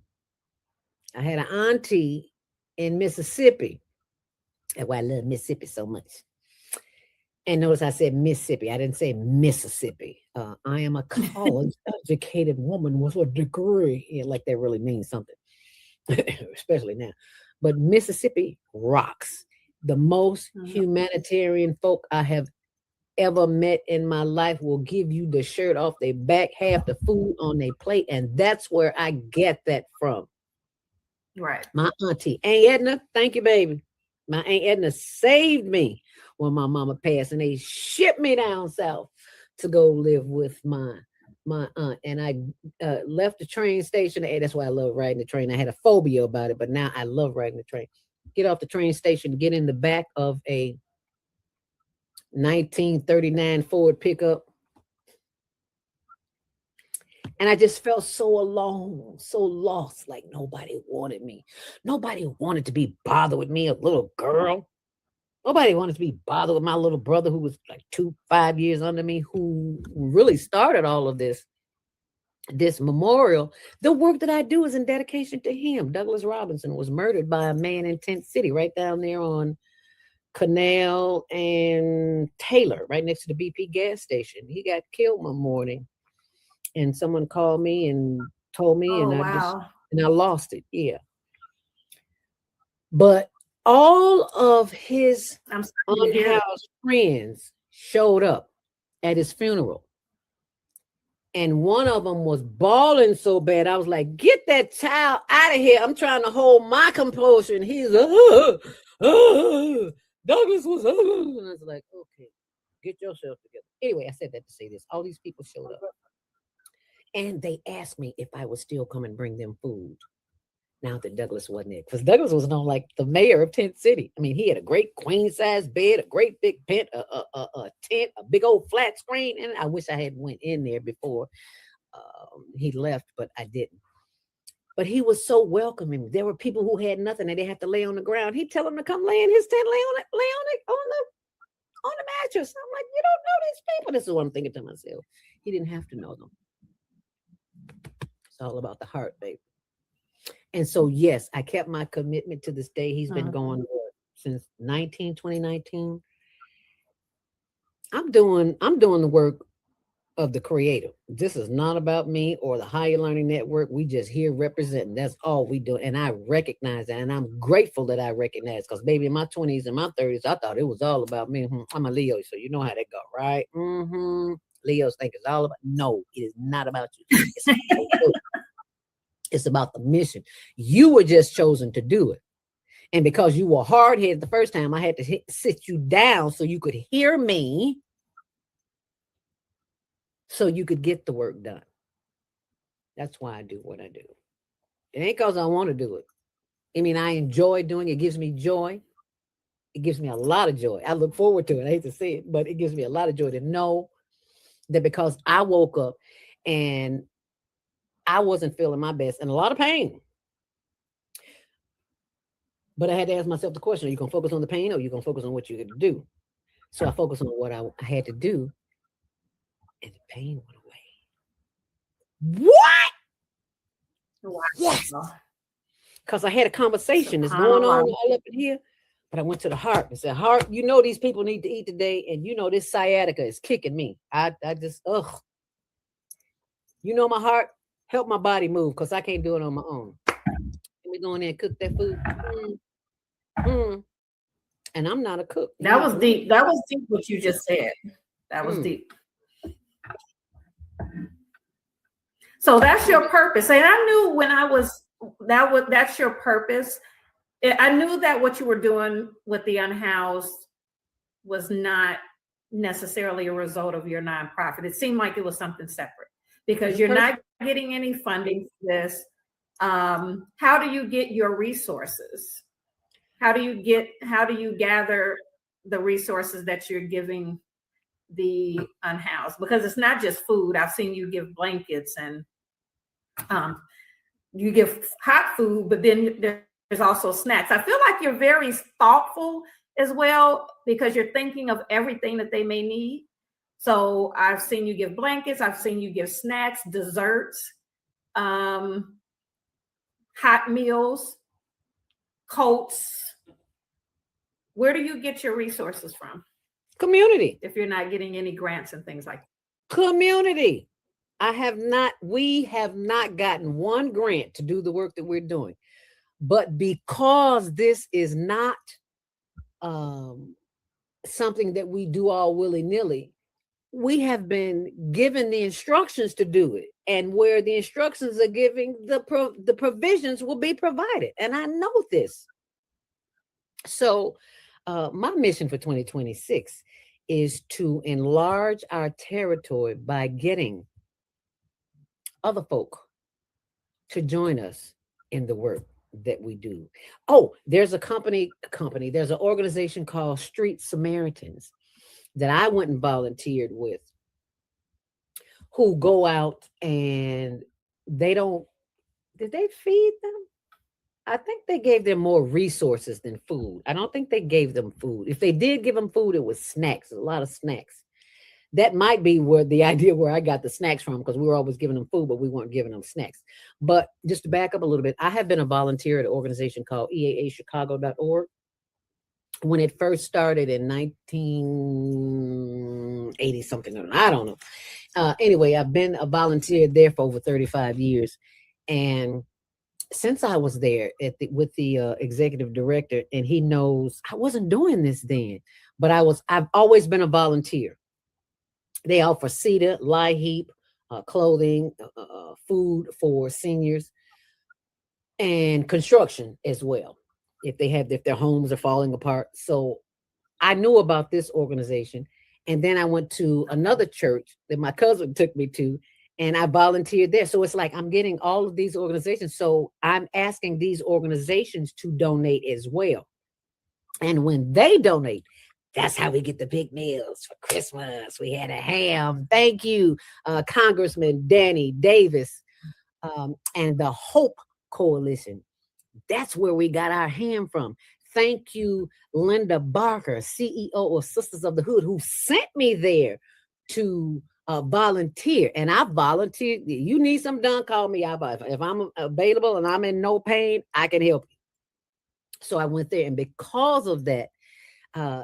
I had an auntie in Mississippi. That's why I love Mississippi so much. And notice I said Mississippi. I didn't say Mississippi. I am a college-educated woman with a degree. Yeah, like that really means something, especially now. But Mississippi rocks. The most humanitarian folk I have ever met in my life will give you the shirt off their back, half the food on their plate, and that's where I get that from. Right. My auntie, Aunt Edna, thank you, baby. My Aunt Edna saved me when my mama passed, and they shipped me down south to go live with my aunt. And I left the train station. Hey, that's why I love riding the train. I had a phobia about it, but now I love riding the train. Get off the train station, get in the back of a 1939 Ford pickup. And I just felt so alone, so lost, like nobody wanted me. Nobody wanted to be bothered with me, a little girl. Nobody wanted to be bothered with my little brother who was like 5 years under me, who really started all of this memorial. The work that I do is in dedication to him. Douglas Robinson was murdered by a man in Tent City, right down there on Canal and Taylor, right next to the BP gas station. He got killed one morning, and someone called me and told me, and I lost it. Yeah, but all of his unhoused friends showed up at his funeral, and one of them was bawling so bad. I was like, "Get that child out of here!" I'm trying to hold my composure, and he's Douglas was, and I was like, okay, get yourself together. Anyway, I said that to say this. All these people showed up, and they asked me if I would still come and bring them food. Now that Douglas wasn't it, because Douglas was known like the mayor of Tent City. I mean, he had a great queen-size bed, a great big tent, a tent, a big old flat screen, and I wish I had went in there before he left, but I didn't. But he was so welcoming. There were people who had nothing and they had to lay on the ground. He'd tell them to come lay in his tent, lay on the mattress. I'm like, you don't know these people. This is what I'm thinking to myself. He didn't have to know them. It's all about the heart, baby. And so, yes, I kept my commitment to this day. He's been going since 2019. I'm doing the work of the creator. This is not about me or the Higher Learning Network. We just here representing. That's all we do. And I recognize that. And I'm grateful that I recognize, because baby, in my 20s and my 30s, I thought it was all about me. I'm a Leo, so you know how that go, right? Leos think it's all about, no, it is not about you. It's about the mission. You were just chosen to do it. And because you were hard-headed the first time, I had to sit you down so you could hear me, so you could get the work done. That's why I do what I do. It ain't because I want to do it. I mean, I enjoy doing it. It gives me joy. It gives me a lot of joy. I look forward to it. I hate to say it, but it gives me a lot of joy to know that because I woke up and I wasn't feeling my best and a lot of pain. But I had to ask myself the question, are you going to focus on the pain or are you going to focus on what you got to do? So I focused on what I had to do, and the pain went away. What? Wow. Yes. Because I had a conversation that's going on all up in here, but I went to the heart and said, heart, you know these people need to eat today, and you know this sciatica is kicking me. I just, you know my heart, help my body move because I can't do it on my own. Let me go in there and cook that food. And I'm not a cook. That was deep. That was deep what you just said. That was deep. So that's your purpose. And I knew when I was, that's your purpose. I knew that what you were doing with the unhoused was not necessarily a result of your nonprofit. It seemed like it was something separate because you're not getting any funding for this. How do you get your resources? How do you gather the resources that you're giving the unhoused? Because it's not just food. I've seen you give blankets and you give hot food, but then there's also snacks. I feel like you're very thoughtful as well because you're thinking of everything that they may need. So I've seen you give blankets. I've seen you give snacks, desserts, hot meals, coats. Where do you get your resources from? Community. If you're not getting any grants and things like that. Community. We have not gotten one grant to do the work that we're doing. But because this is not something that we do all willy-nilly, we have been given the instructions to do it. And where the instructions are giving, the provisions will be provided. And I know this. So my mission for 2026 is to enlarge our territory by getting other folk to join us in the work that we do. Oh, there's there's an organization called Street Samaritans that I went and volunteered with, who go out and did they feed them? I think they gave them more resources than food. I don't think they gave them food. If they did give them food, it was snacks, a lot of snacks. That might be where the idea where I got the snacks from, because we were always giving them food, but we weren't giving them snacks. But just to back up a little bit, I have been a volunteer at an organization called eaachicago.org. When it first started in 1980 something, I don't know. Anyway, I've been a volunteer there for over 35 years. And since I was there with the executive director, and he knows I wasn't doing this then, but I've always been a volunteer. They offer CETA, LIHEAP, clothing, food for seniors, and construction as well, if their homes are falling apart. So I knew about this organization. And then I went to another church that my cousin took me to, and I volunteered there. So it's like I'm getting all of these organizations. So I'm asking these organizations to donate as well. And when they donate, that's how we get the big meals for Christmas. We had a ham. Thank you, Congressman Danny Davis, and the Hope Coalition. That's where we got our ham from. Thank you, Linda Barker, CEO of Sisters of the Hood, who sent me there to volunteer. And I volunteered. You need something done, call me. If I'm available and I'm in no pain, I can help you. So I went there, and because of that,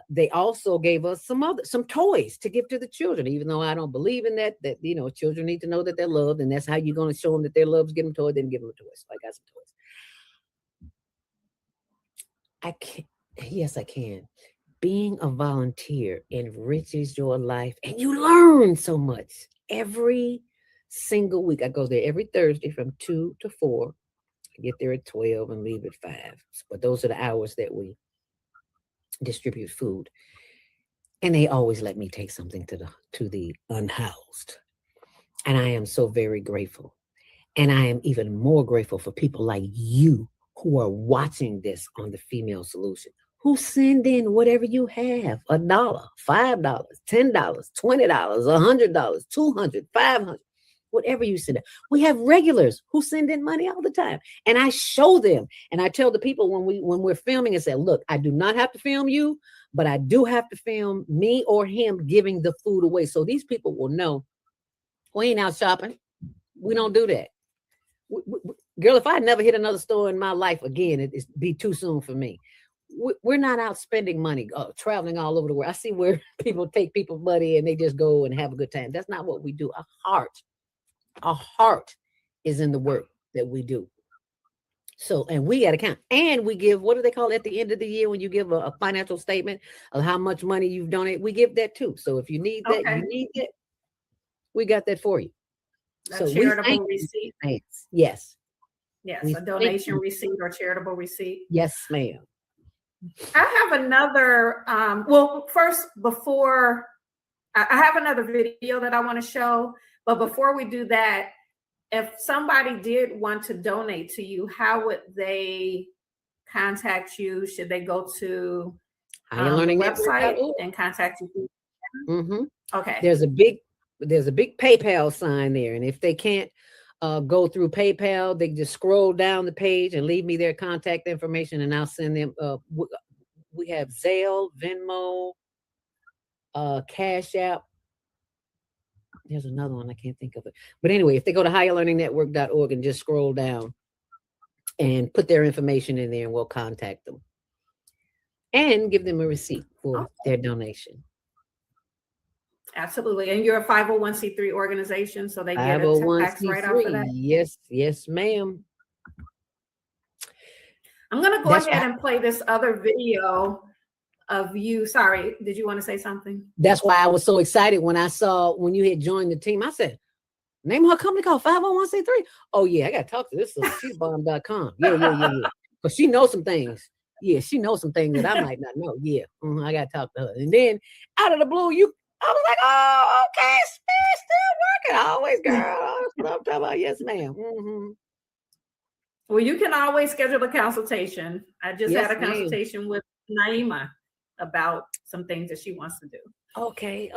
they also gave us some toys to give to the children, even though I don't believe in that children need to know that they're loved, and that's how you're going to show them that they're loved, give them toys, then give them toys. So I got some toys. I can. Yes, I can. Being a volunteer enriches your life, and you learn so much every single week. I go there every Thursday from 2 to 4. I get there at 12 and leave at 5. But those are the hours that we distribute food. And they always let me take something to the unhoused. And I am so very grateful. And I am even more grateful for people like you who are watching this on the Female Solution, who send in whatever you have, $1, $5, $10, $20, $100, $200, $500. whatever you send. We have regulars who send in money all the time, and I show them, and I tell the people when we're filming, and say, look, I do not have to film you, but I do have to film me or him giving the food away, so these people will know we ain't out shopping. We don't do that. Girl, if I never hit another store in my life again, it'd be too soon for me. We're not out spending money, traveling all over the world. I see where people take people's money and they just go and have a good time. That's not what we do. Our heart is in the work that we do. So, and we got to count. And we give, what do they call it at the end of the year when you give a financial statement of how much money you've donated? We give that too. So if you need that, you need that. We got that for you. A charitable receipt. Yes. Yes, a donation receipt or charitable receipt. Yes, ma'am. I have another, well, first, before, I have another video that I want to show, but before we do that, if somebody did want to donate to you, how would they contact you? Should they go to the website and contact you? Mm-hmm. Okay. There's a big PayPal sign there, and if they can't go through PayPal, they just scroll down the page and leave me their contact information, and I'll send them. We have Zelle, Venmo, Cash App. There's another one, I can't think of it. But anyway, if they go to higherlearningnetwork.org and just scroll down and put their information in there, and we'll contact them and give them a receipt for their donation. Absolutely. And you're a 501c3 organization, so they get a tax write-off for that? Yes, ma'am. I'm going to go ahead and play this other video of you. Sorry, did you want to say something? That's why I was so excited when I saw when you had joined the team. I said, name her company called 501c3. Oh, yeah, I got to talk to this. She'sbomb.com. Yeah. But she knows some things. Yeah, she knows some things that I might not know. Yeah, I got to talk to her. And then out of the blue, I was like, oh, okay, Spirit's still working. Always, girl. That's what I'm talking about. Yes, ma'am. Mm-hmm. Well, you can always schedule a consultation. I just had a consultation with Naima about some things that she wants to do. Okay.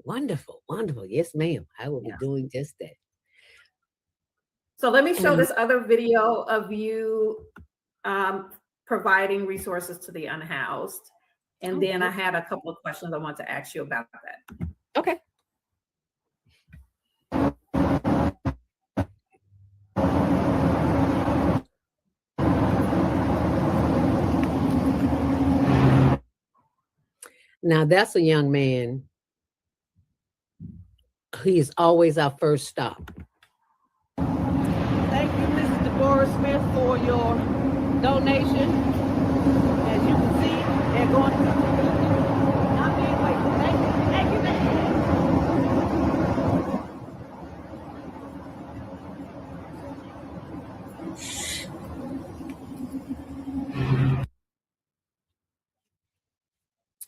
Wonderful. Yes, ma'am. I will be doing just that. So let me show this other video of you providing resources to the unhoused. And then I had a couple of questions I want to ask you about that. Okay. Now that's a young man. He is always our first stop. Thank you, Mrs. Deborah Smith, for your donation. As you can see, they're going to Thank you, man.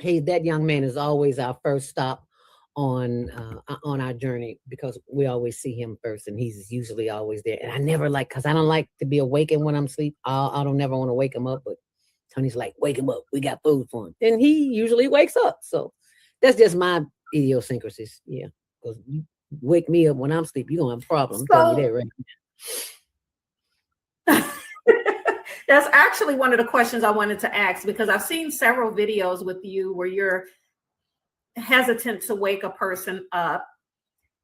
Hey, that young man is always our first stop on our journey, because we always see him first, and he's usually always there. And I never because I don't like to be awakened when I'm asleep. I don't never want to wake him up, but Tony's like, wake him up. We got food for him. And he usually wakes up. So that's just my idiosyncrasies. Yeah. Because you wake me up when I'm asleep, you're going to have a problem. I'm telling you that right now. That's actually one of the questions I wanted to ask, because I've seen several videos with you where you're hesitant to wake a person up,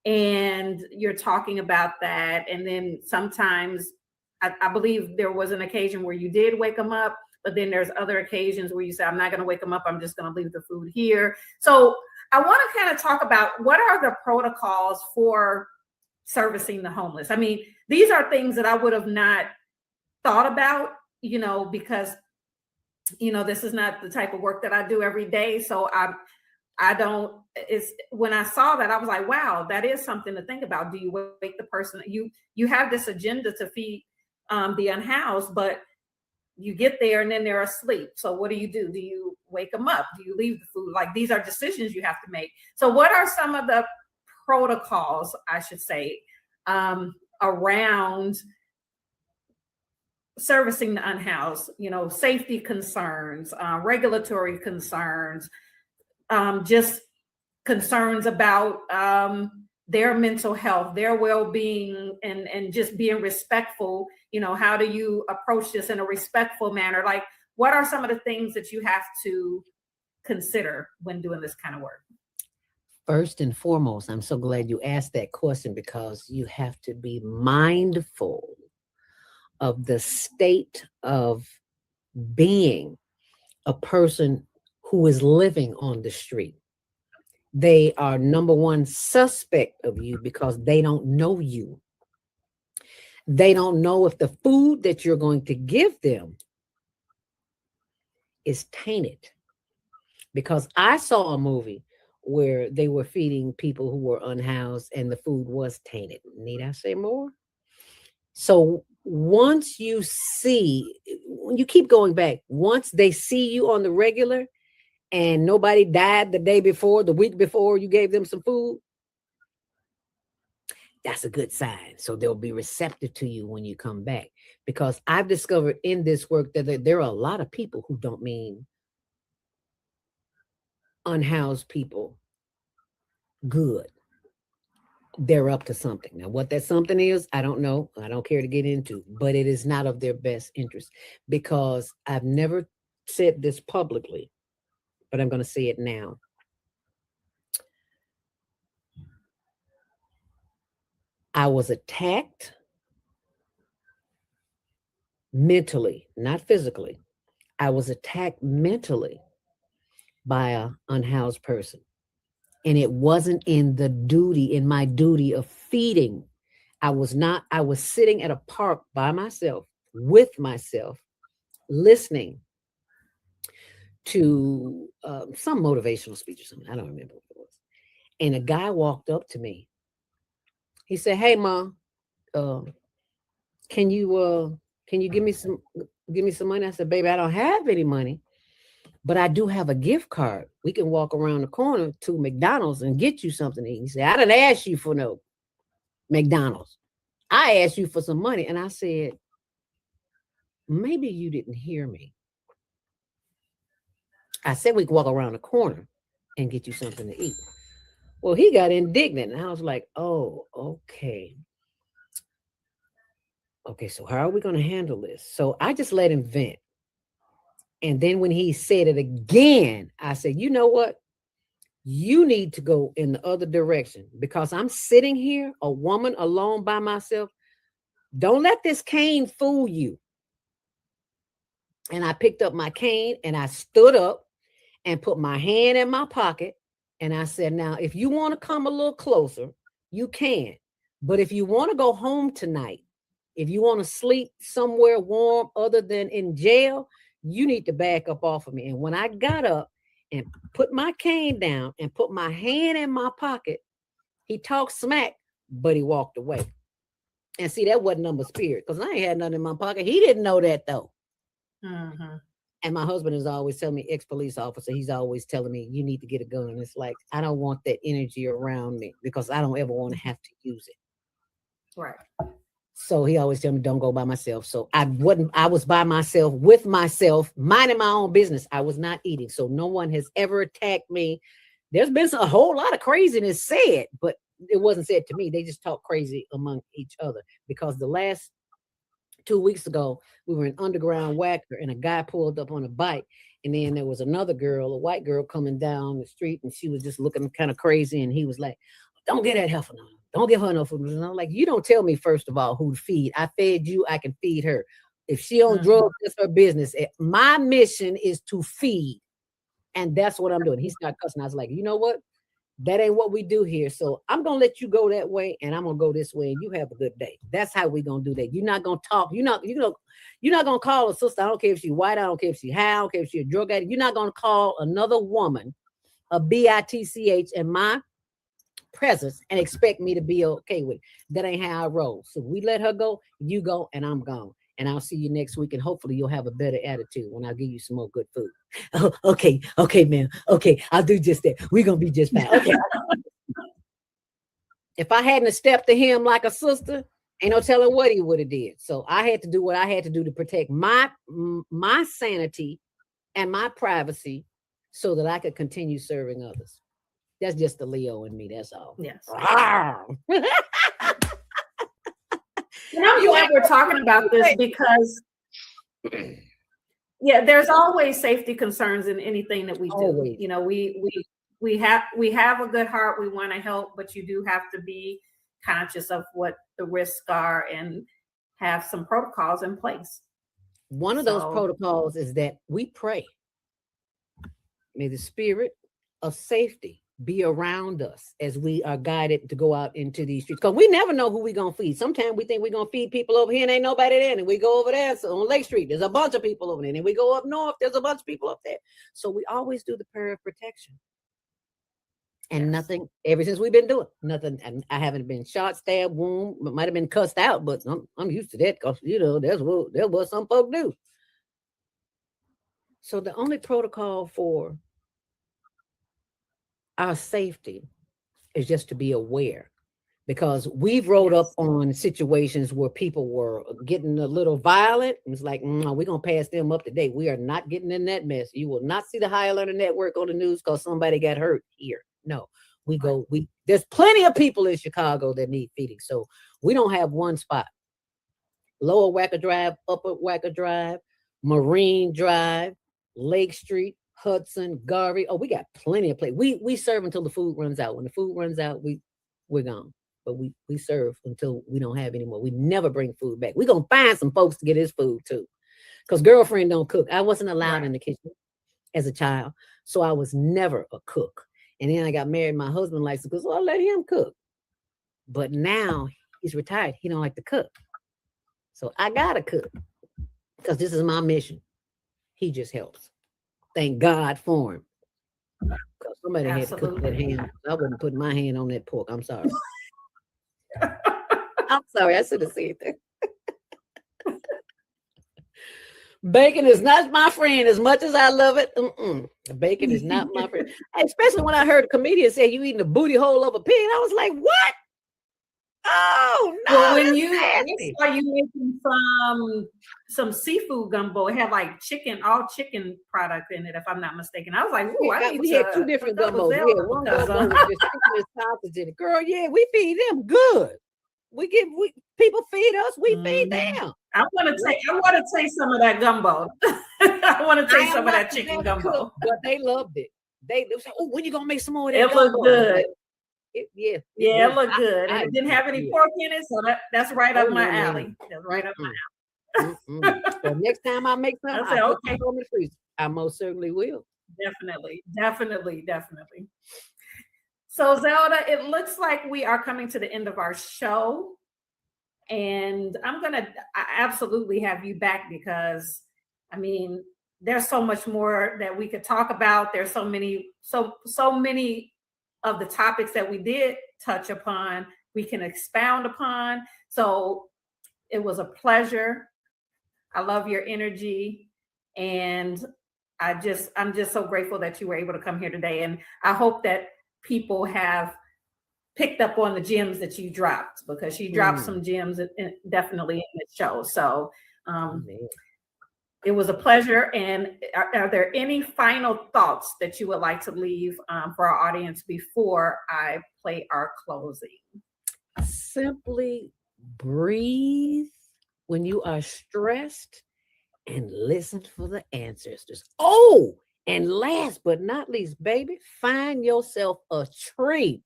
and you're talking about that. And then sometimes I believe there was an occasion where you did wake them up, but then there's other occasions where you say, I'm not going to wake them up. I'm just going to leave the food here. So I want to kind of talk about what are the protocols for servicing the homeless. I mean, these are things that I would have not thought about, because, this is not the type of work that I do every day. So when I saw that, I was like, wow, that is something to think about. Do you wake the person? You have this agenda to feed the unhoused, but you get there and then they're asleep. So what do? Do you wake them up? Do you leave the food? These are decisions you have to make. So what are some of the protocols, I should say, around servicing the unhoused, safety concerns, regulatory concerns, just concerns about their mental health, their well-being, and just being respectful. How do you approach this in a respectful manner? Like, what are some of the things that you have to consider when doing this kind of work? First and foremost, I'm so glad you asked that question, because you have to be mindful of the state of being a person who is living on the street. They are number one suspect of you because they don't know you. They don't know if the food that you're going to give them is tainted. Because I saw a movie where they were feeding people who were unhoused and the food was tainted. Need I say more? So once you see, when you keep going back, once they see you on the regular and nobody died the day before, the week before you gave them some food, that's a good sign. So they'll be receptive to you when you come back. Because I've discovered in this work that there are a lot of people who don't mean unhoused people good. They're up to something. Now, what that something is, I don't know. I don't care to get into, but it is not of their best interest, because I've never said this publicly, but I'm going to say it now. I was attacked mentally, not physically. I was attacked mentally by an unhoused person. And it wasn't in my duty of feeding. I was sitting at a park by myself, with myself, listening to some motivational speech or something. I don't remember what it was. And a guy walked up to me. He said, "Hey, Mom, can you give me some money?" I said, "Baby, I don't have any money, but I do have a gift card. We can walk around the corner to McDonald's and get you something to eat." He said, "I didn't ask you for no McDonald's. I asked you for some money." And I said, "Maybe you didn't hear me. I said we can walk around the corner and get you something to eat." Well, he got indignant, and I was like, "Oh, okay. Okay, so how are we going to handle this?" So I just let him vent. And then when he said it again, I said, "You know what? You need to go in the other direction, because I'm sitting here, a woman alone by myself. Don't let this cane fool you." And I picked up my cane and I stood up and put my hand in my pocket. And I said, "Now, if you want to come a little closer, you can. But if you want to go home tonight, if you want to sleep somewhere warm other than in jail, you need to back up off of me." And when I got up and put my cane down and put my hand in my pocket, he talked smack, but he walked away. And see, that wasn't number spirit, because I ain't had nothing in my pocket. He didn't know that, though. Mm-hmm. And my husband is always telling me, ex-police officer, he's always telling me, "You need to get a gun." And it's like, I don't want that energy around me, because I don't ever want to have to use it. Right. So he always tell me, "Don't go by myself." So I was by myself, with myself, minding my own business. I was not eating. So no one has ever attacked me. There's been a whole lot of craziness said, but it wasn't said to me. They just talk crazy among each other, because the last 2 weeks ago, we were in Underground Whacker, and a guy pulled up on a bike. And then there was another girl, a white girl, coming down the street, and she was just looking kind of crazy. And he was like, "Don't get that heifer no. Don't give her no food." And I'm like, "You don't tell me, first of all, who to feed. I fed you, I can feed her. If she on drugs, that's her business. My mission is to feed. And that's what I'm doing." He started cussing. I was like, "You know what? That ain't what we do here. So I'm going to let you go that way, and I'm going to go this way, and you have a good day." That's how we going to do that. You're not going to talk. You're not going to call a sister. I don't care if she's white. I don't care if she's high. I don't care if she's a drug addict. You're not going to call another woman a bitch in my presence and expect me to be okay with it. That ain't how I roll. So we let her go, you go, and I'm gone. And I'll see you next week, and hopefully you'll have a better attitude when I give you some more good food. "Oh, okay, ma'am. Okay, I'll do just that. We're going to be just fine." Okay. If I hadn't stepped to him like a sister, ain't no telling what he would have did. So I had to do what I had to do to protect my sanity and my privacy, so that I could continue serving others. That's just the Leo in me. That's all. Yes. Rawr. And I'm glad we're talking about this because, yeah, there's always safety concerns in anything that we do. Always. You know, we have a good heart. We want to help, but you do have to be conscious of what the risks are and have some protocols in place. One of those protocols is that we pray. May the spirit of safety be around us as we are guided to go out into these streets. Because we never know who we're going to feed. Sometimes we think we're going to feed people over here and ain't nobody there. And we go over there on Lake Street, there's a bunch of people over there. And we go up north, there's a bunch of people up there. So we always do the prayer of protection. And nothing, ever since we've been doing nothing, and I haven't been shot, stabbed, wound, might have been cussed out, but I'm used to that because, you know, that's what some folk do. So the only protocol for our safety is just to be aware, because we've rode up on situations where people were getting a little violent. It's like, no, we're going to pass them up today. We are not getting in that mess. You will not see the Higher Learning Network on the news because somebody got hurt here. No, there's plenty of people in Chicago that need feeding. So we don't have one spot. Lower Wacker Drive, Upper Wacker Drive, Marine Drive, Lake Street, Hudson, Garvey. Oh, we got plenty of place. We serve until the food runs out. When the food runs out, we're gone. But we serve until we don't have any more. We never bring food back. We're gonna find some folks to get his food too. Because girlfriend don't cook. I wasn't allowed in the kitchen as a child. So I was never a cook. And then I got married. My husband likes to cook, so I let him cook. But now he's retired. He don't like to cook. So I gotta cook. Because this is my mission. He just helps. Thank God for him. Because somebody had to cook that ham. I wouldn't put my hand on that pork. I'm sorry. I'm sorry. I should have said that. Bacon is not my friend as much as I love it. Bacon is not my friend. Especially when I heard a comedian say you eating the booty hole of a pig. I was like, what? Oh no! Well, when I saw you making some seafood gumbo, it had like all chicken product in it, if I'm not mistaken. I was like, "Ooh, we had two different gumbos. Yeah, one gumbo with just chicken and sausage in it. Girl, yeah, we feed them good. People feed us, we feed them. I want to taste some of that gumbo. I want to taste some of that chicken gumbo. But they loved it. They said, "Oh, when you gonna make some more of that?" It looked good. It looked good. And it didn't have any pork in it, so that's right up my alley. That's right up my alley. So next time I make something, I say, okay. On the freezer. I most certainly will. Definitely. So Zelda, it looks like we are coming to the end of our show. And I absolutely have you back because, I mean, there's so much more that we could talk about. There's so many of the topics that we did touch upon, we can expound upon. So it was a pleasure. I love your energy. And I'm just so grateful that you were able to come here today. And I hope that people have picked up on the gems that you dropped, because she dropped some gems definitely in the show. So it was a pleasure. And are there any final thoughts that you would like to leave for our audience before I play our closing? Simply breathe when you are stressed and listen for the answers. And last but not least, baby, find yourself a tree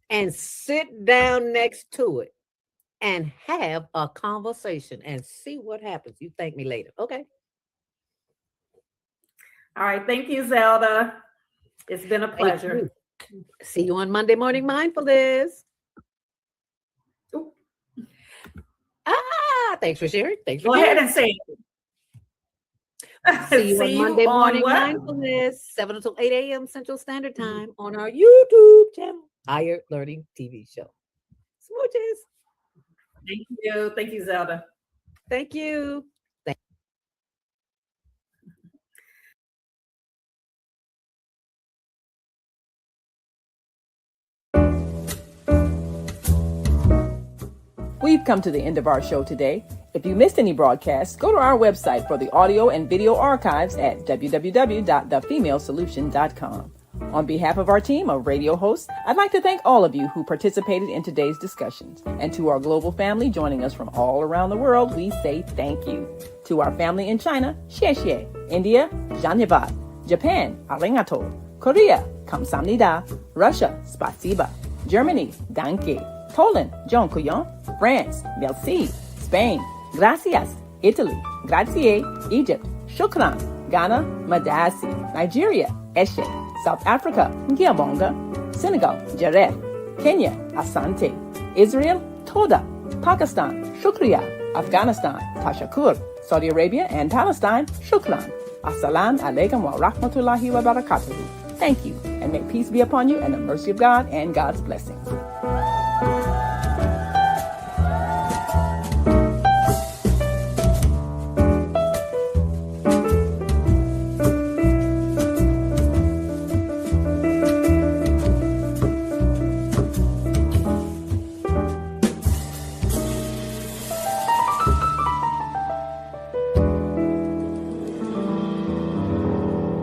and sit down next to it and have a conversation and see what happens. You thank me later. Okay. All right. Thank you, Zelda. It's been a pleasure. See you on Monday Morning Mindfulness. Ooh. Thanks for sharing. Go ahead and say it. See you on Monday Morning Mindfulness, 7 until 8 a.m. Central Standard Time on our YouTube channel, Higher Learning TV Show. Smooches. Thank you, Zelda. Thank you. We've come to the end of our show today. If you missed any broadcasts, go to our website for the audio and video archives at www.thefemalesolution.com. On behalf of our team of radio hosts, I'd like to thank all of you who participated in today's discussions. And to our global family joining us from all around the world, we say thank you. To our family in China, xie xie. India, dhanyavad. Japan, arigato. Korea, kamsamnida. Russia, spasiba. Germany, danke. Poland, dziękuję. France, merci. Spain, gracias. Italy, grazie. Egypt, shukran. Ghana, madasi. Nigeria, eshe. South Africa, ngiyabonga. Senegal, jaref. Kenya, asante. Israel, toda. Pakistan, shukriya. Afghanistan, tashakur. Saudi Arabia and Palestine, shukran. Assalamu alaikum wa rahmatullahi wa barakatuhu. Thank you, and may peace be upon you and the mercy of God and God's blessings.